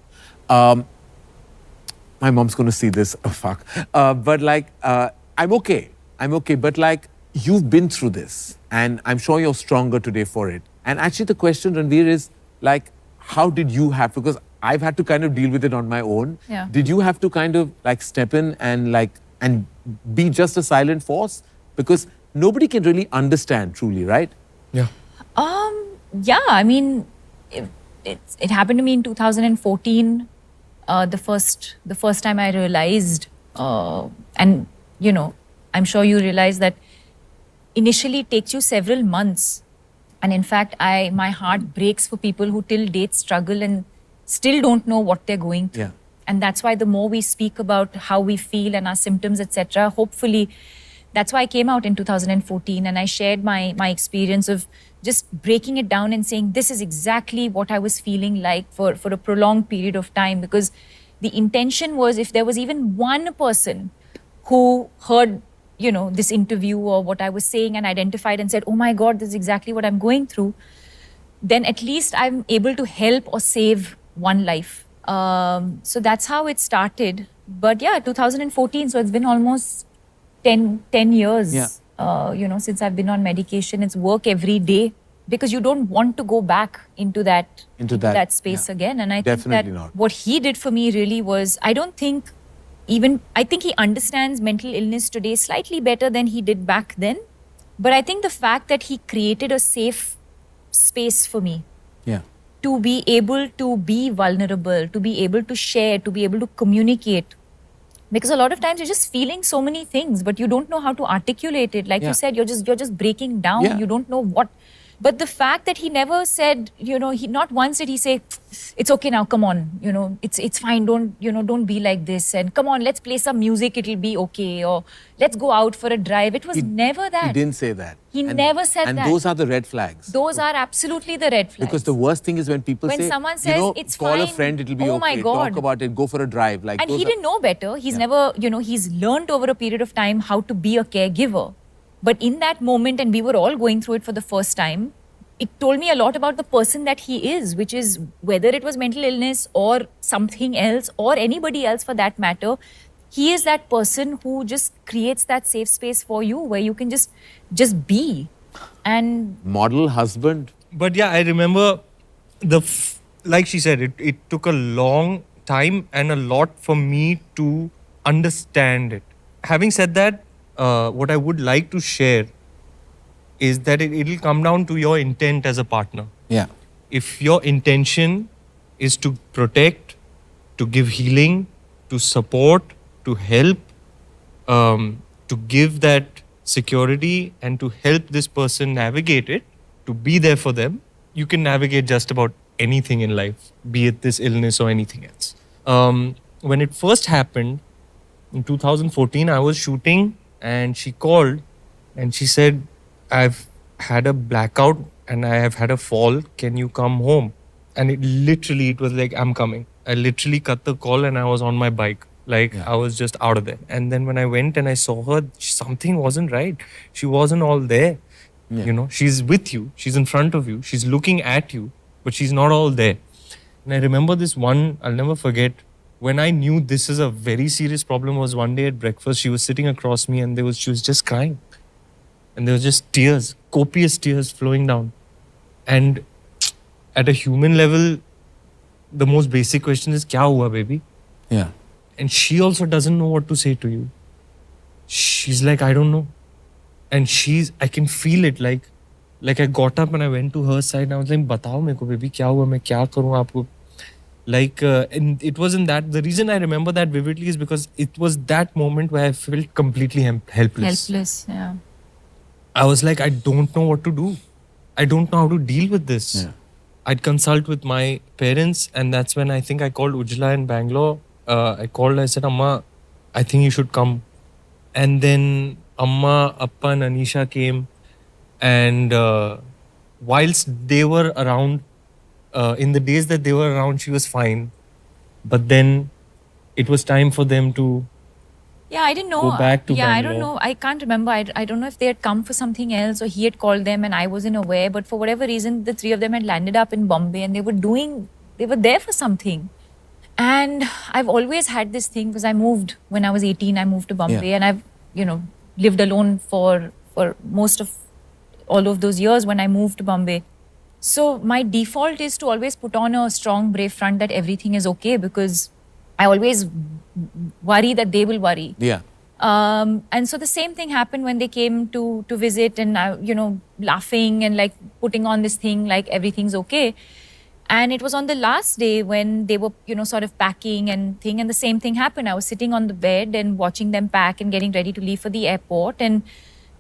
My mom's going to see this, oh fuck. But like, I'm okay. But like, you've been through this, and I'm sure you're stronger today for it. And actually the question, Ranveer, is like, how did you have, because I've had to kind of deal with it on my own. Yeah. Did you have to kind of like step in and be just a silent force? Because nobody can really understand truly, right? Yeah. Yeah, I mean, it happened to me in 2014. The first time I realized, and I'm sure you realize that initially it takes you several months. And in fact, my heart breaks for people who till date struggle and still don't know what they're going through. Yeah. And that's why the more we speak about how we feel and our symptoms, etc., hopefully, that's why I came out in 2014 and I shared my experience of just breaking it down and saying, this is exactly what I was feeling like for a prolonged period of time. Because the intention was, if there was even one person who heard this interview or what I was saying and identified and said, oh my God, this is exactly what I'm going through, then at least I'm able to help or save one life. So that's how it started. But yeah, 2014, so it's been almost 10 years, since I've been on medication. It's work every day because you don't want to go back into that space again. And I Definitely think that not. what he did for me really was, I think he understands mental illness today slightly better than he did back then. But I think the fact that he created a safe space for me to be able to be vulnerable, to be able to share, to be able to communicate. Because a lot of times you're just feeling so many things, but you don't know how to articulate it. Like you said, you're just breaking down. Yeah. You don't know what. But the fact that he never said, he not once did he say, it's okay now, come on, it's fine, don't be like this, and come on, let's play some music, it'll be okay, or let's go out for a drive. It was never that. He didn't say that. He never said that. And those are the red flags. Those are absolutely the red flags. Because the worst thing is when people say, someone says, it's call fine. a friend, it'll be Oh okay. my God. Talk about it, go for a drive. Like, and he didn't know better. He's never, he's learned over a period of time how to be a caregiver. But in that moment, and we were all going through it for the first time, it told me a lot about the person that he is, which is whether it was mental illness or something else or anybody else for that matter, he is that person who just creates that safe space for you where you can just be. And Model husband. But yeah, I remember like she said, it took a long time and a lot for me to understand it. Having said that, what I would like to share is that it'll come down to your intent as a partner. Yeah. If your intention is to protect, to give healing, to support, to help, to give that security and to help this person navigate it, to be there for them, you can navigate just about anything in life, be it this illness or anything else. When it first happened, in 2014, I was shooting and she called and she said, I've had a blackout and I have had a fall. Can you come home? And it was like, I'm coming. I literally cut the call and I was on my bike. I was just out of there. And then when I went and I saw her, something wasn't right. She wasn't all there. Yeah. You know, she's with you. She's in front of you. She's looking at you, but she's not all there. And I remember this one, I'll never forget. When I knew this is a very serious problem was one day at breakfast, she was sitting across me and she was just crying. And there was just tears, copious tears flowing down. And at a human level, the most basic question is, kya hua, baby? Yeah. And she also doesn't know what to say to you. She's like, I don't know. And I can feel it. Like I got up and I went to her side and I was like, batao meko, baby, kya hua? Main kya karun aapko? And it wasn't that. The reason I remember that vividly is because it was that moment where I felt completely helpless. helpless, yeah. I was like, I don't know what to do. I don't know how to deal with this. Yeah. I'd consult with my parents, and that's when I think I called Ujjala in Bangalore. I said, Amma, I think you should come. And then Amma, Appa and Anisha came. And whilst they were around, in the days that they were around, she was fine. But then it was time for them to Yeah, I didn't know. go back to I Bangalore. don't know. I can't remember. I don't know if they had come for something else or he had called them and I wasn't aware. But for whatever reason, the three of them had landed up in Bombay and they were there for something. And I've always had this thing because I moved when I was 18. I moved to Bombay and I've, lived alone for most of all of those years when I moved to Bombay. So my default is to always put on a strong, brave front that everything is okay because I always worry that they will worry. Yeah. And so the same thing happened when they came to visit and, laughing and like putting on this thing like everything's okay. And it was on the last day when they were, sort of packing and the same thing happened. I was sitting on the bed and watching them pack and getting ready to leave for the airport. And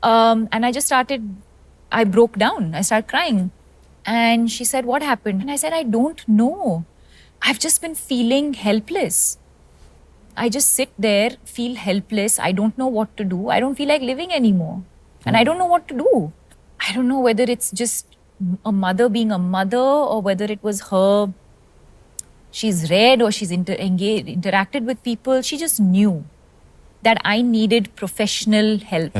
I broke down. I started crying. And she said, what happened? And I said, I don't know. I've just been feeling helpless. I just sit there, feel helpless. I don't know what to do. I don't feel like living anymore. And I don't know what to do. I don't know whether it's just a mother being a mother or whether it was her, she's read or she's interacted with people. She just knew that I needed professional help.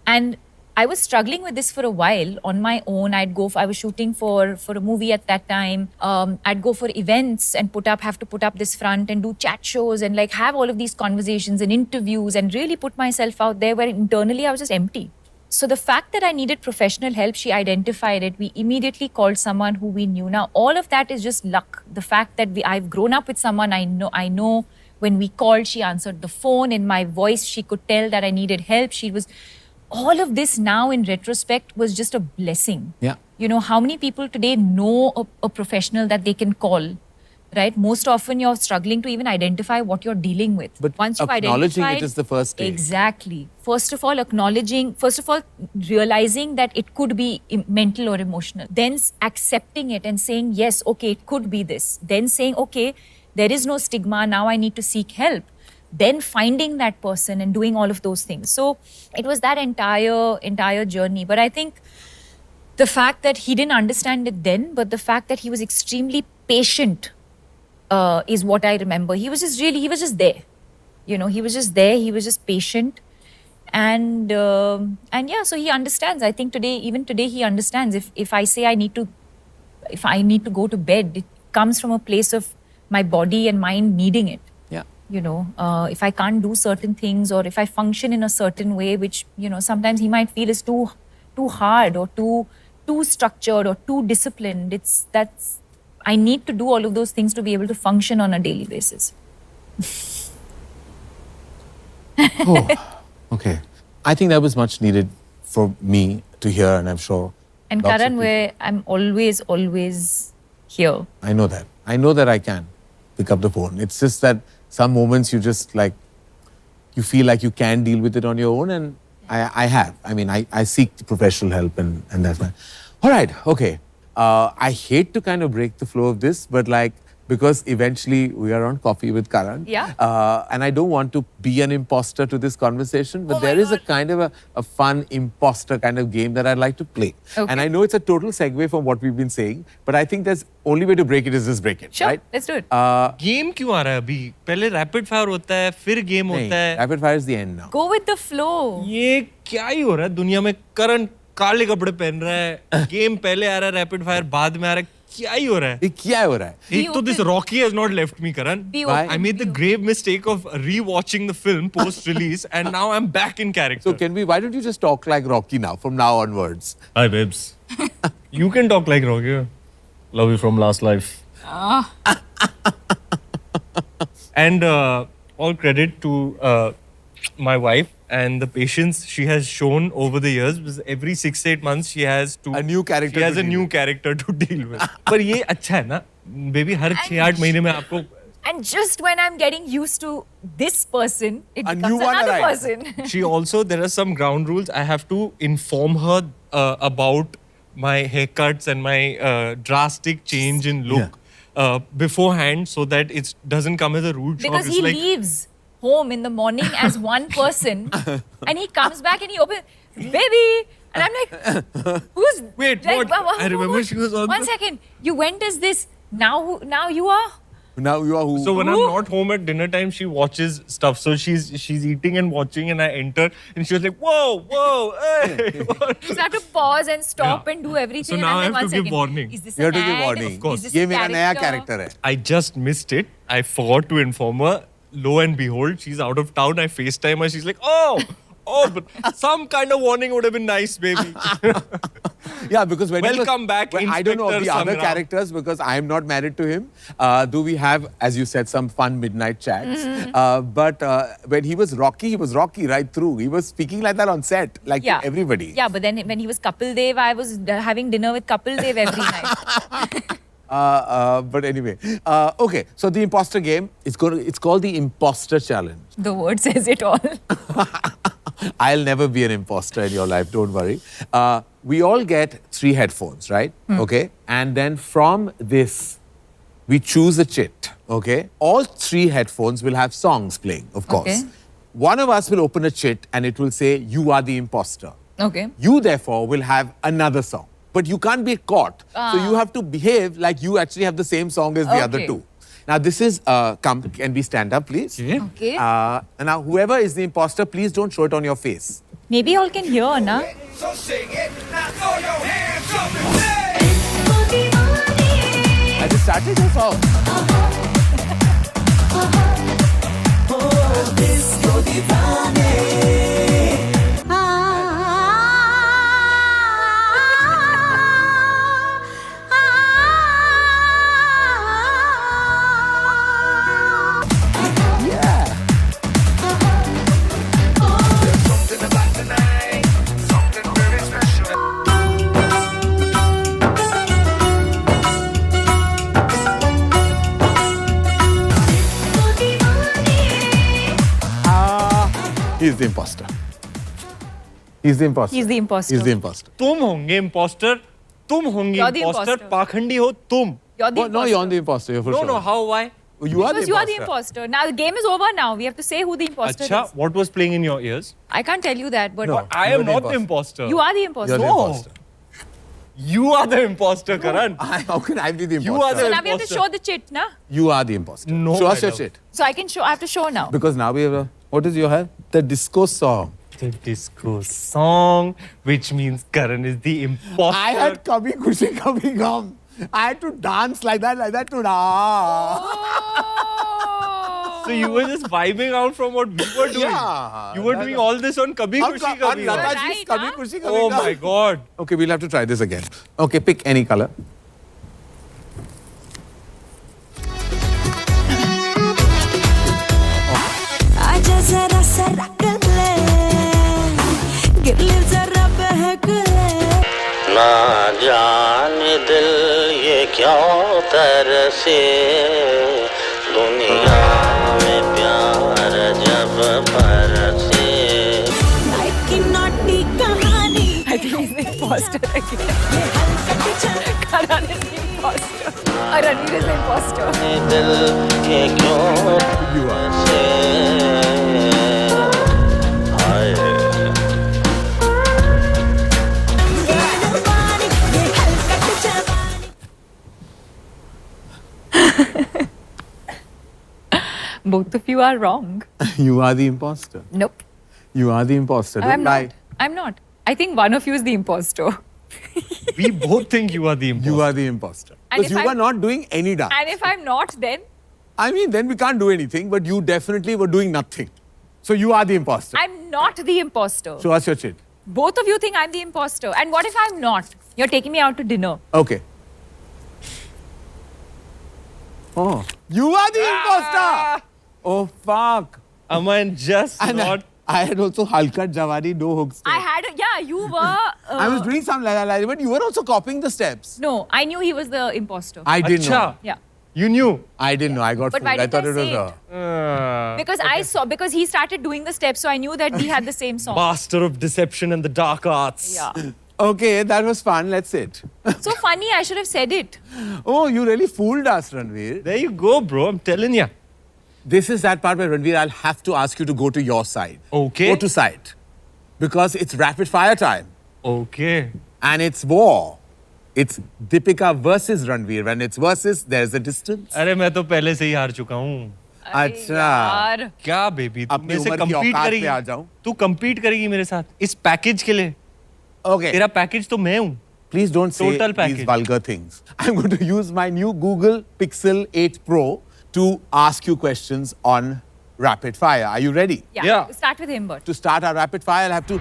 And I was struggling with this for a while on my own. I was shooting for a movie at that time. I'd go for events and have to put up this front and do chat shows and like have all of these conversations and interviews and really put myself out there where internally I was just empty. So the fact that I needed professional help, she identified it. We immediately called someone who we knew. Now, all of that is just luck. The fact that I've grown up with someone I know when we called, she answered the phone. In my voice, she could tell that I needed help. All of this now in retrospect was just a blessing. Yeah. How many people today know a professional that they can call, right? Most often you're struggling to even identify what you're dealing with. But once you've acknowledging identified, it is the first stage. Exactly. First of all, realizing that it could be mental or emotional. Then accepting it and saying, yes, okay, it could be this. Then saying, okay, there is no stigma. Now I need to seek help. Then finding that person and doing all of those things. So it was that entire journey. But I think the fact that he didn't understand it then, but the fact that he was extremely patient is what I remember. He was just there. He was just there. He was just patient. And yeah, so he understands. I think even today he understands. If I say I need to go to bed, it comes from a place of my body and mind needing it. Yeah. if I can't do certain things or if I function in a certain way, which, sometimes he might feel is too hard or too structured or too disciplined. I need to do all of those things to be able to function on a daily basis. Okay. I think that was much needed for me to hear, and I'm sure. And lots of Karan, people- where I'm always here. I know that. I know that I can pick up the phone. It's just that some moments you just like, you feel like you can deal with it on your own, and I have. I mean, I seek professional help, and that's fine. All right, okay. I hate to kind of break the flow of this, but like, because eventually we are on Coffee with Karan. Yeah. And I don't want to be an imposter to this conversation, but there is a kind of a fun imposter kind of game that I'd like to play. Okay. And I know it's a total segue from what we've been saying, but I think there's only way to break it is just break it, Sure, right? let's do it. Game क्यों आ रहा है अभी? पहले rapid fire होता है, फिर game होता है. Rapid fire is the end now. Go with the flow. ये क्या ही हो रहा है दुनिया में? करण काले कपड़े पहन रहा है, गेम पहले आ रहा है, रैपिड फायर बाद में आ रहा है. क्या ही हो रहा है? ये क्या हो रहा है? एक तो this Rocky has not left me, Karan. Be Why? open. I made the grave mistake of rewatching the film post-release, and now I'm back in character. So why don't you just talk like Rocky now, from now onwards? Hi, babes. You can talk like Rocky. Love you from last life. And all credit to my wife and the patience she has shown over the years. Because every 6-8 months she has to A new character She has to a deal new with. character to deal with. पर ये अच्छा है ना, baby. हर 6-8 महीने में आपको And just when I'm getting used to this person, it A becomes new one another arrives. person. She also, there are some ground rules. I have to inform her about my haircuts and my drastic change in look beforehand, so that it doesn't come as a rude shock. Because It's he like, leaves home in the morning as one person and he comes back and he opens, baby. And I'm like, who's... Wait, like, what? I remember she was on One the- second. You went as this. Now you are... Now you are who? So when I'm not home at dinner time, she watches stuff. So she's eating and watching, and I enter, and she was like, "Whoa, hey!" what?" You have to pause and stop Yeah. and do everything. So now and then I have one to give second. warning. Is this You have an to give ad? warning. Of course. Is this ये a मेरा नया character है. I just missed it. I forgot to inform her. Lo and behold, she's out of town. I FaceTime her. She's like, "Oh, but some kind of warning would have been nice, baby." Yeah, because when Welcome back, I don't know of the Inspector other Sangram. characters because I am not married to him. Do we have, as you said, some fun midnight chats? But when he was Rocky right through. He was speaking like that on set, like to everybody. Yeah, but then when he was Kapil Dev, I was having dinner with Kapil Dev every night. But anyway, okay. So the imposter game, it's called the Imposter Challenge. The word says it all. I'll never be an imposter in your life, don't worry. We all get 3 headphones, right? Okay. And then from this, we choose a chit, okay? All 3 headphones will have songs playing, of course. Okay. One of us will open a chit and it will say, "You are the imposter." Okay. You, therefore, will have another song. But you can't be caught. So you have to behave like you actually have the same song as the other Okay. 2. Now, this is, can we stand up, please? Okay. And now, whoever is the imposter, please don't show it on your face. Maybe all can hear, na? I just started your song. He's the imposter. He's the imposter. He's the imposter. He's the imposter. तुम होंगे imposter. तुम होंगे You're the imposter. imposter. पाखंडी हो तुम. You're the Oh, no, you're the imposter. You're for No, sure. no. How? Why? You are the Because you are the imposter. imposter. Now the game is over now. We have to say who the imposter Acha, is. what was playing in your ears? I can't tell you that, but No. I You're am the not the imposter. imposter. you are the imposter. You're the No. imposter. You are the imposter, Karan. How can I be the imposter? You are the So now we have to imposter. show the chit, na? You are the imposter. No, Show us your madam. shit. So I can show. I have to show now. Because now we have a... What is your have? The disco song. The disco song, which means Karan is the imposter. I had Kabhi Khushi Kabhi Gum. I had to dance like that to dance. So you were just vibing out from what we were doing. Yeah, You were doing all this on Kabhi Khushi on Kabhi Gum. Lataji's Right, Kabhi huh? Khushi Kabhi Oh Gum. my God. Okay, we'll have to try this again. Okay, pick any color. ना जाने दिल ये क्या तरसे दुनिया में प्यार जब बरसे I think he's the imposter again. Karan is the imposter. Or Ranveer is the imposter. दिल ये क्यों You are. तरसे हाय Both of you are wrong. You are the imposter. Nope. You are the imposter. Don't I'm lie. not. I'm not. I think one of you is the imposter. We both think you are the imposter. You are the imposter. And Because if you were I'm- not doing any dance. And if I'm not, then I mean, then we can't do anything, but you definitely were doing nothing. So you are the imposter. I'm not the imposter. Show us your chin. Both of you think I'm the imposter. And what if I'm not? You're taking me out to dinner. Okay. Oh. You are the imposter! Oh, fuck. Aman just And not. I had also halkat jawari, no hooks. I had, you were. I was doing some la, but you were also copying the steps. No, I knew he was the imposter. I didn't know. Acha. Yeah. You knew. I didn't know. I got But fooled. why I didn't thought I it was say her. Ah. Because I saw, because he started doing the steps, so I knew that we had the same song. Master of deception and the dark arts. Yeah. Okay, that was fun. Let's sit. So funny, I should have said it. Oh, you really fooled us, Ranveer. There you go, bro. I'm telling you. This is that part where, Ranveer, I'll have to ask you to go to your side. Okay. Go to side. Because it's rapid fire time. Okay. And it's war. It's Deepika versus Ranveer. When it's versus, there's a distance. अरे मैं तो पहले से ही हार चुका हूँ. अच्छा. यार. क्या बेबी? तू अपनी मेरे से उम्र की compete औकात पे करेगी. आ जाऊं. तू compete करेगी मेरे साथ इस पैकेज के लिए. Okay. तेरा पैकेज तो मैं हूँ. Please don't say Total these package. vulgar things. I'm going to use my new Google Pixel 8 Pro to ask you questions on rapid fire. Are you ready? Yeah. Start with him, but. To start our rapid fire, I'll have to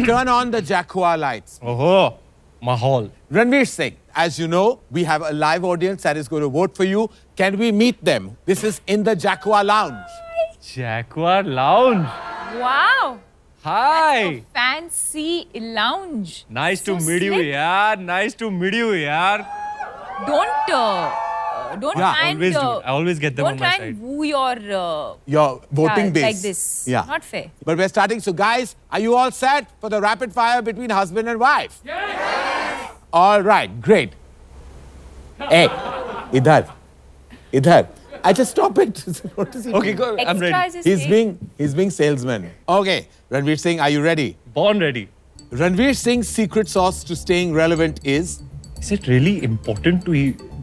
turn on the Jaguar lights. ओहो. माहौल. Ranveer Singh, as you know, we have a live audience that is going to vote for you. Can we meet them? This is in the Jaguar Lounge. Jaguar Lounge. Wow. Hi. Fancy lounge. Nice So to meet you, slick. yaar. Nice to meet you, yaar. Don't Yeah, try and always do. I always get them don't on try my and side. woo your Your voting base. like this. Yeah. Not fair. But we're starting. So, guys, are you all set for the rapid fire between husband and wife? Yes! All right, great. Hey, idhar. Idhar. I just stop it. What is he Okay, doing? go. I'm ready. Exercise is saying- He's being salesman. Okay, Ranveer Singh, are you ready? Born ready. Ranveer Singh's secret sauce to staying relevant is? Is it really important to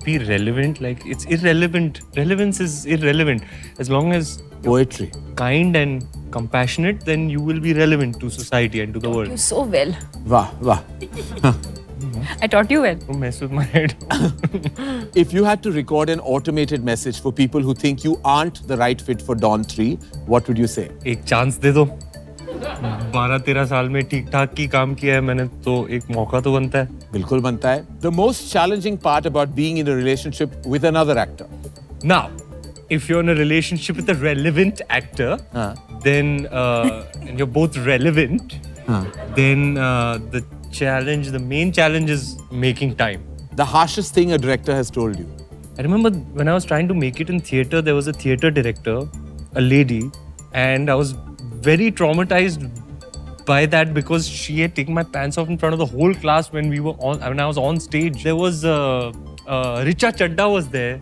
be relevant? Like, it's irrelevant. Relevance is irrelevant. As long as Poetry. kind and compassionate, then you will be relevant to society and to the You world. so well. Wah, wah. I taught you well. Don't mess with my head. If you had to record an automated message for people who think you aren't the right fit for Dawn 3, what would you say? एक chance दे दो. 12-13 साल में ठीक ठाक की काम किया है मैंने, तो एक मौका तो बनता है. Bilkul banta hai. The most challenging part about being in a relationship with another actor. Now, if you're in a relationship with a relevant actor, then and you're both relevant, then the main challenge is making time. The harshest thing a director has told you. I remember when I was trying to make it in theatre, there was a theatre director, a lady, and I was very traumatized by that because she had taken my pants off in front of the whole class when I was on stage. There was Richa Chadda was there,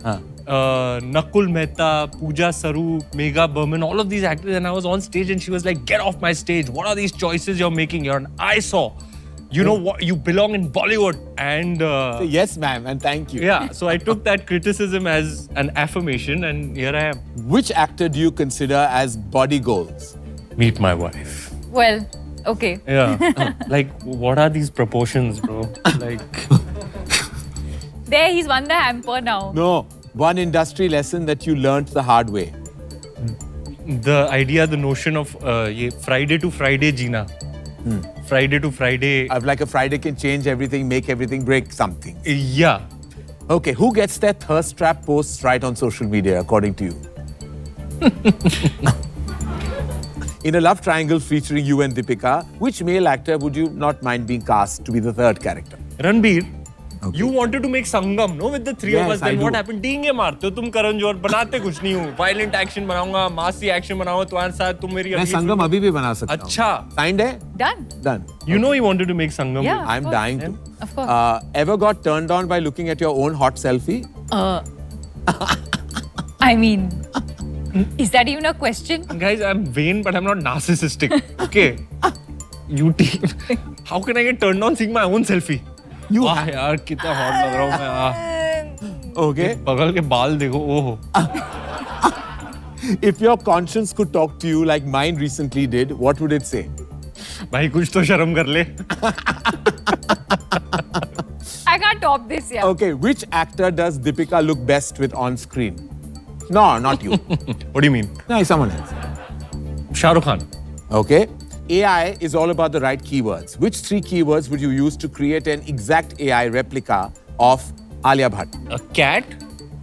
Nakul Mehta, Pooja Saru, Megha Berman, all of these actors, and I was on stage and she was like, "Get off my stage! What are these choices you're making? You're an eyesore. You know what? You belong in Bollywood." And Say, yes, ma'am, and thank you. yeah, so I took that criticism as an affirmation, and here I am. Which actor do you consider as body goals? Meet my wife. Well, okay. Yeah. Like, what are these proportions, bro? Like, There, he's won the hamper now. No. One industry lesson that you learnt the hard way. the idea, the notion of ये Friday to Friday Jeena. Friday to Friday. Like a Friday can change everything, make everything, break something. Yeah. Okay, who gets their thirst trap posts right on social media, according to you? In a love triangle featuring you and Deepika, which male actor would you not mind being cast to be the third character? Ranbir, Okay. you wanted to make Sangam, no, with the three of Yes, us. Then I what do. happened? डींगे मारते हो तुम करण जौहर, बनाते कुछ नहीं हो. Violent action बनाऊंगा, massy action बनाऊंगा तुम्हारे साथ. तुम मेरी मैं अगली संगम फिल्म- अभी भी बना सकता हूँ. अच्छा. Signed है? Done. Done. You know he wanted to make Sangam. Yeah. I'm course. dying to. Of course. Ever got turned on by looking at your own hot selfie? I mean, is that even a question? Guys, I'm vain, but I'm not narcissistic. Okay. How can I get turned on seeing my own selfie? You वाह यार कितना hot लग रहा हूँ मैं. Okay. बगल के बाल देखो. ओहो. If your conscience could talk to you like mine recently did, what would it say? भाई कुछ तो शर्म कर ले. I can't top this, yeah. Okay, which actor does Deepika look best with on screen? No, not you. What do you mean? No, someone else. Shah Rukh Khan. Okay. AI is all about the right keywords. Which 3 keywords would you use to create an exact AI replica of Alia Bhatt? A cat.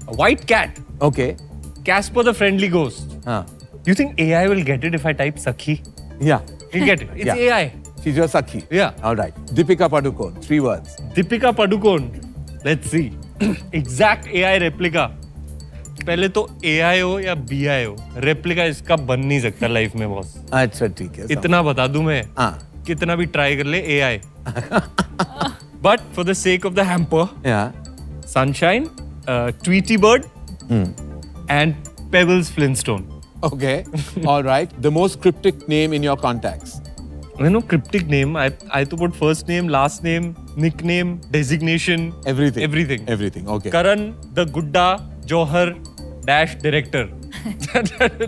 A white cat. Okay. Casper the Friendly Ghost. Huh. You think AI will get it if I type Sakhi? Yeah. He'll get it. It's Yeah. AI. She's your Sakhi. Yeah. All right. Deepika Padukone, 3 words. Deepika Padukone. Let's see. Exact AI replica. पहले तो AI हो या BI हो, replica इसका बन नहीं सकता life में बॉस. अच्छा ठीक है. इतना बता दूं मैं. कितना भी ट्राई कर ले AI. But for the sake of the hamper, Yeah. Sunshine, Tweety Bird, and Pebbles Flintstone. Okay. All right. The most cryptic name in your contacts. You know, cryptic name. I had to put first name, last name, nickname, designation. Everything. Everything. Everything. Okay. Karan, the Gudda, Johar, dash director.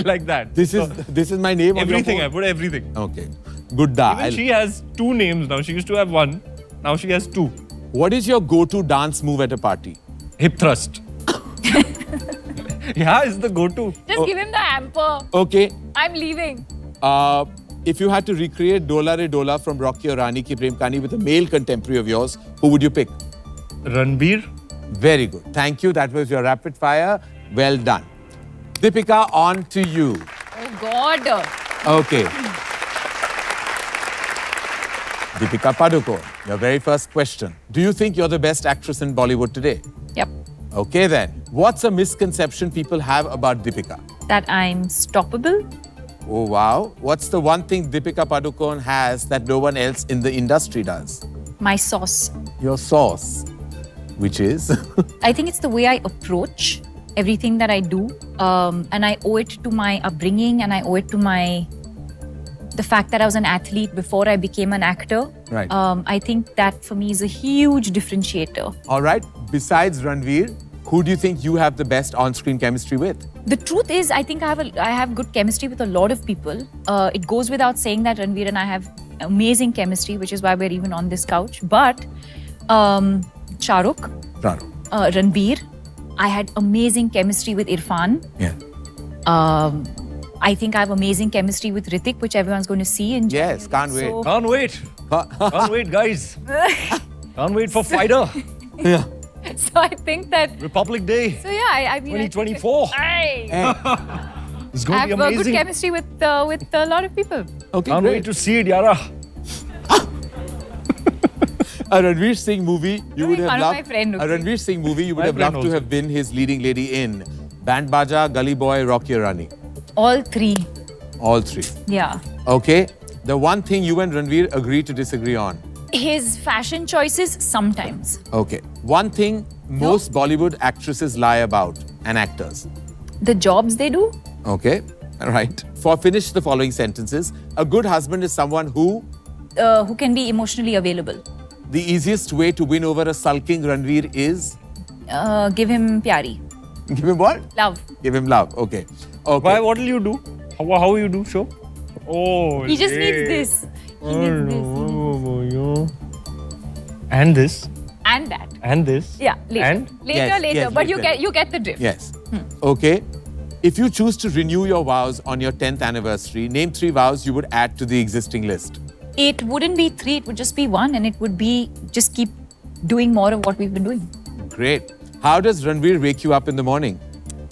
Like that. This is my name. Everything. I On your put everything. phone? Okay. Good da. Even she has 2 names now. She used to have 1. Now she has 2. What is your go-to dance move at a party? Hip thrust. Yeah, it's the go-to. Just give him the hamper. Okay. I'm leaving. If you had to recreate Dola Re Dola from Rocky or Rani Ki Prem Kahani with a male contemporary of yours, who would you pick? Ranbir. Very good. Thank you. That was your rapid fire. Well done. Deepika, on to you. Oh, God. Okay. Deepika Padukone, your very first question. Do you think you're the best actress in Bollywood today? Yep. Okay then. What's a misconception people have about Deepika? That I'm stoppable. Oh wow. What's the one thing Deepika Padukone has that no one else in the industry does? My sauce. Your sauce. Which is? I think it's the way I approach everything that I do. And I owe it to my upbringing and I owe it to the fact that I was an athlete before I became an actor. Right. I think that for me is a huge differentiator. All right. Besides Ranveer, who do you think you have the best on-screen chemistry with? The truth is, I think I have good chemistry with a lot of people. It goes without saying that Ranveer and I have amazing chemistry, which is why we're even on this couch. But Shah Rukh, Ranveer, I had amazing chemistry with Irfan. Yeah. I think I have amazing chemistry with Hrithik, which everyone's going to see. In Yes, can't wait. So- Can't wait. Can't wait, guys. Can't wait for Fighter. Yeah. So I think that. Republic Day. So yeah, I mean. 2024. It's going I to be have amazing. good chemistry with a lot of people. Okay, Can't great. wait to see it, Yara. A Ranveer Singh movie you would have one of loved. my friend, A okay? Ranveer Singh movie you would My have friend loved to also. have been his leading lady in. Band Baja, Gully Boy, Rocky or Rani. All 3. All 3. Yeah. Okay. The one thing you and Ranveer agree to disagree on. His fashion choices sometimes. Okay. One thing most Bollywood actresses lie about and actors. The jobs they do. Okay. All right. Finish the following sentences. A good husband is someone who. Who can be emotionally available. The easiest way to win over a sulking Ranveer is. Give him pyari. Give him what? Love. Give him love. Okay. Okay. Why? What will you do? How you do? Show. Oh. He just yeah. needs this. He needs this. And this. And that. And this. Yeah. Later. And? Later. Yes, later. yes, but later. you get the drift. Yes. Okay. If you choose to renew your vows on your 10th anniversary, name 3 vows you would add to the existing list. It wouldn't be 3, it would just be 1, and it would be just keep doing more of what we've been doing. Great. How does Ranveer wake you up in the morning?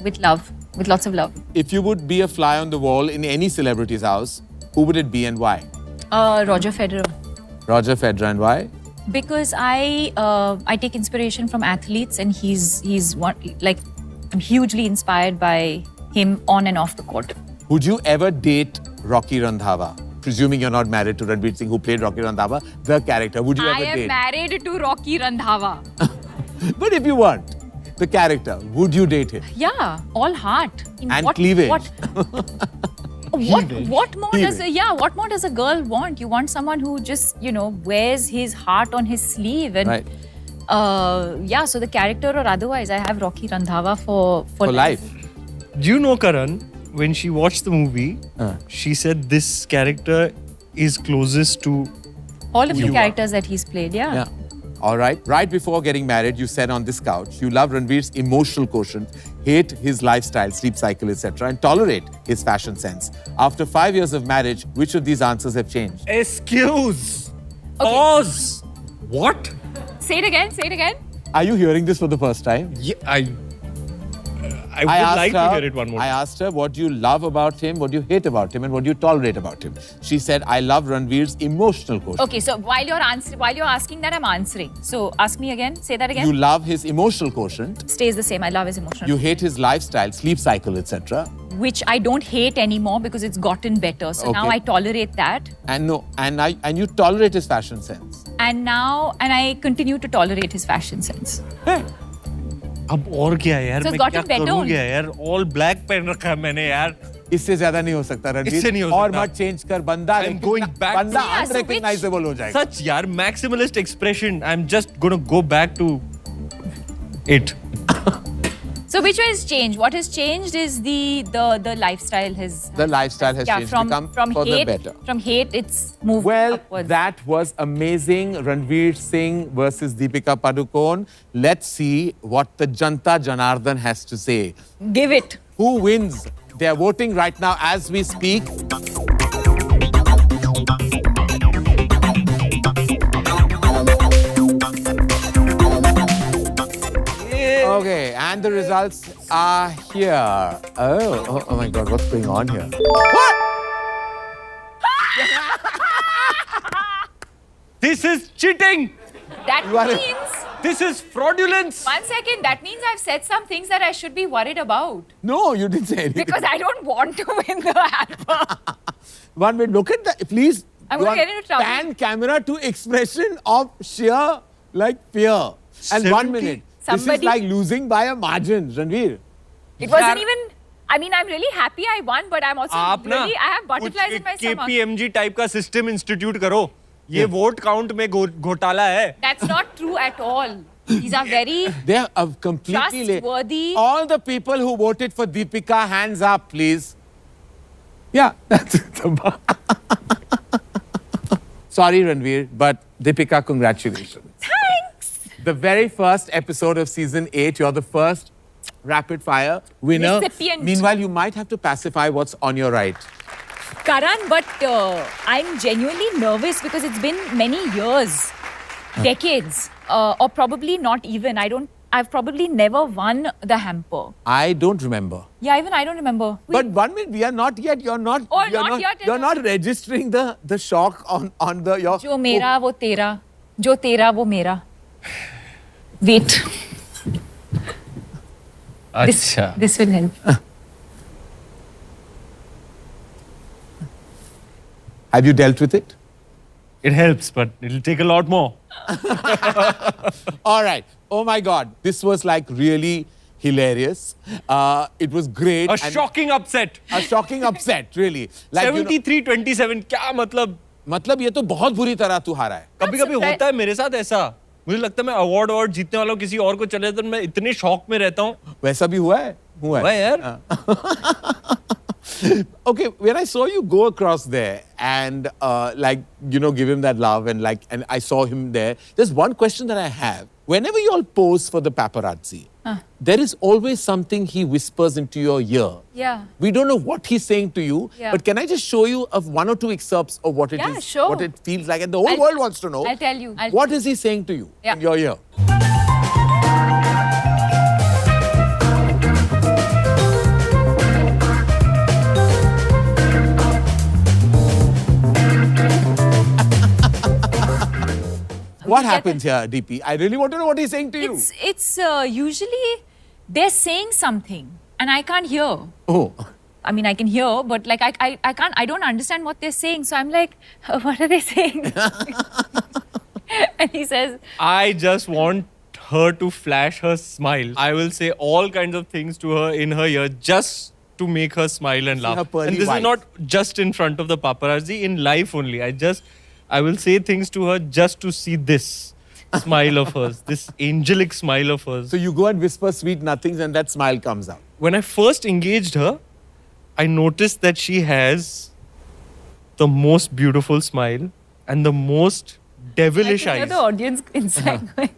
With love, with lots of love. If you would be a fly on the wall in any celebrity's house, who would it be and why? Roger Federer. Roger Federer, and why? Because I take inspiration from athletes, and he's one, like, I'm hugely inspired by him on and off the court. Would you ever date Rocky Randhawa? Presuming you're not married to Ranveer Singh, who played Rocky Randhawa, the character. Would you ever I am date? married to Rocky Randhawa. But if you weren't, the character, would you date him? Yeah, all heart. And cleavage. What more does a girl want? You want someone who just, wears his heart on his sleeve. And Right. So the character or otherwise, I have Rocky Randhawa for life. Do you know, Karan, when she watched the movie, she said this character is closest to all of the characters that he's played, Yeah. All right. Right before getting married, you said on this couch, you love Ranveer's emotional quotient, hate his lifestyle, sleep cycle, etc., and tolerate his fashion sense. After 5 years of marriage, which of these answers have changed? Excuse. Pause. What? Say it again. Are you hearing this for the first time? Yeah, I would like to hear it one more I time. asked her, what do you love about him, what do you hate about him, and what do you tolerate about him? She said, I love Ranveer's emotional quotient. Okay, so while you're asking that, I'm answering. So ask me again. Say that again. You love his emotional quotient. Stays the same. I love his emotional. You hate his lifestyle, sleep cycle, etc. Which I don't hate anymore because it's gotten better. So now Okay. I tolerate that. And you tolerate his fashion sense. And I continue to tolerate his fashion sense. अब और क्या यार So मैं it's gotten क्या better करूँ only. क्या यार all black पहन रखा है मैंने यार इससे ज्यादा नहीं हो सकता रणवीर। इससे नहीं हो और सकता। मत चेंज कर बंदा I'm going back to- बंदा Yeah, so unrecognizable हो जाएगा। such यार maximalist expression I'm just gonna go back to it. So which one has changed? What has changed is the lifestyle The lifestyle has changed, become for the better. From hate, it's moved Well, upwards. that was amazing. Ranveer Singh versus Deepika Padukone. Let's see what the Janta Janardhan has to say. Give it. Who wins? They are voting right now as we speak. Okay, and the results are here. Oh my God, what's going on here? What? This is cheating. That You are a- means... This is fraudulence. 1 second. That means I've said some things that I should be worried about. No, you didn't say anything. Because I don't want to win the hamper. 1 minute, look at that. Please. I'm gonna get into trouble. Pan camera to expression of sheer fear. And 1 minute. This is Somebody- like losing by a margin, Ranveer. It wasn't even... I mean, I'm really happy I won, but I'm also आप ना really... I have butterflies in my stomach. KPMG type का system institute करो ये vote count में घोटाला है That's not true at all. These are very... They are completely Trustworthy. All the people who voted for Deepika, hands up, please. Yeah, that's it. Sorry, Ranveer, but Deepika, congratulations. Thanks. The very first episode of season 8, you're the first rapid fire winner. Recipient. Meanwhile, you might have to pacify what's on your right. Karan, but I'm genuinely nervous because it's been many years, decades, or probably not even. I've probably never won the hamper. I don't remember. Yeah, even I don't remember. But 1 minute, we are not yet. You're not. Oh, you're not yet. You're not registering the shock on the your. Jo mera, wo tera. Jo tera, wo mera. Wait. अच्छा This will help. Have you dealt with it? it helps but it'll take a lot more. All right. Oh my God, this was like really hilarious. It was great. A and shocking upset. A shocking upset, really. Like 73-27 क्या मतलब ये तो बहुत बुरी तरह तू हारा है. कभी-कभी होता है मेरे साथ ऐसा मुझे लगता है मैं अवार्ड जीतने वाला किसी और को चले तो मैं इतने शॉक में रहता हूँ वैसा भी हुआ है? हुआ है यार Okay, when I saw you go across there and give him that love and I saw him there, there's one question that I have. whenever you all pose for the paparazzi, there is always something he whispers into your ear. Yeah. We don't know what he's saying to you, Yeah. but can I just show you of 1 or 2 excerpts of what it Yeah, is, sure. what it feels like, and the whole world wants to know. I'll tell you. What is he saying to you in your ear? What happens here, DP? I really want to know what he's saying to you. It's usually they're saying something and I can't hear. Oh. I mean, I can hear, but like I don't understand what they're saying. So I'm like, what are they saying? And he says, I just want her to flash her smile. I will say all kinds of things to her in her ear just to make her smile and laugh. her pearly And this whites. is not just in front of the paparazzi, in life only. I will say things to her just to see this smile of hers, this angelic smile of hers. So you go and whisper sweet nothings and that smile comes out. When I first engaged her, I noticed that she has the most beautiful smile and the most devilish I can hear eyes. the audience inside going,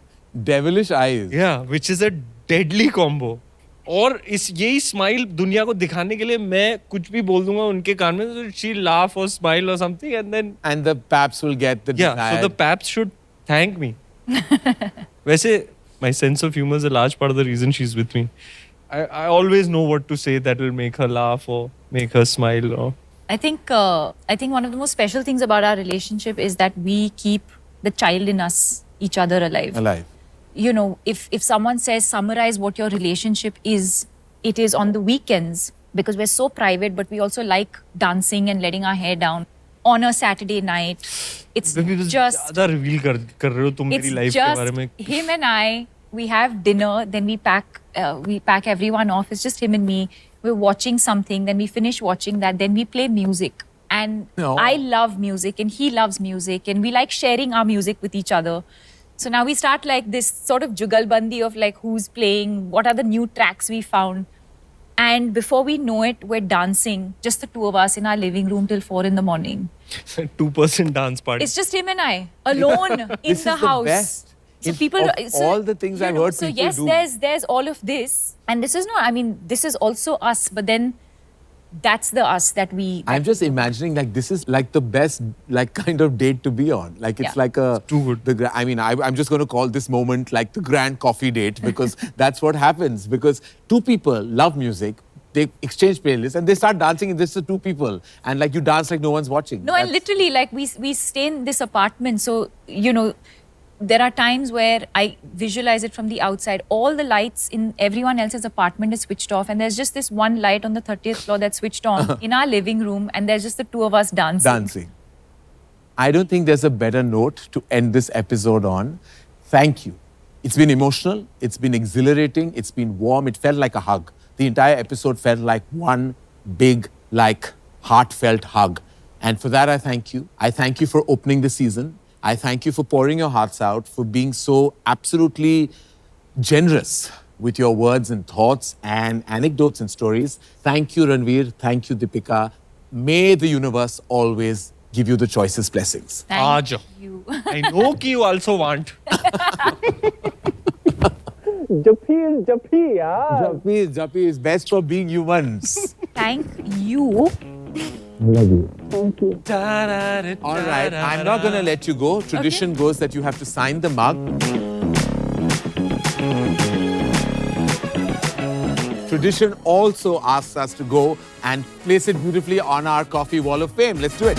Devilish eyes. Yeah, which is a deadly combo. और इस यही smile दुनिया को दिखाने के लिए मैं कुछ भी बोल दूंगा उनके कान में so she laugh or smile or something and then the paps will get the desired. so the paps should thank me. वैसे my sense of humor is a large part of the reason she's with me. I always know what to say that will make her laugh or make her smile. Or I think one of the most special things about our relationship is that we keep the child in us, each other alive. Alive. You know, if someone says summarize what your relationship is, it is on the weekends because we're so private, but we also like dancing and letting our hair down on a Saturday night. It's just ज़्यादा reveal कर रहे हो तुम मेरी life के बारे में. him and I. We have dinner, then we pack everyone off. It's just him and me. We're watching something, then we finish watching that, then we play music. And I love music and he loves music and we like sharing our music with each other. So now we start like this sort of jugalbandi of like who's playing, what are the new tracks we found. And before we know it, we're dancing, just the two of us in our living room till 4 in the morning. 2% dance party. It's just him and I, alone in the house. Best. So people, all the things I've heard people yes, do. there's all of this, and this is not. I mean, this is also us, but then that's the us that we. I'm just imagining like this is like the best like kind of date to be on. Like it's like a too good. I mean, I'm just going to call this moment like the grand coffee date because that's what happens. Because two people love music. They exchange playlists and they start dancing and this is two people and like you dance like no one's watching. No, and literally like we stay in this apartment, so you know. There are times where I visualize it from the outside. All the lights in everyone else's apartment is switched off and there's just this one light on the 30th floor that's switched on in our living room and there's just the two of us dancing. I don't think there's a better note to end this episode on. Thank you. It's been emotional. It's been exhilarating. It's been warm. It felt like a hug. The entire episode felt like one big, like, heartfelt hug. And for that, I thank you. I thank you for opening the season. I thank you for pouring your hearts out, for being so absolutely generous with your words and thoughts and anecdotes and stories. Thank you, Ranveer. Thank you, Deepika. May the universe always give you the choicest blessings. Thank you. I know you also want. Jappi is best for being humans. Thank you. Love you. Thank you. All right, I'm not going to let you go. Tradition goes that you have to sign the mug. Tradition also asks us to go and place it beautifully on our coffee wall of fame. Let's do it.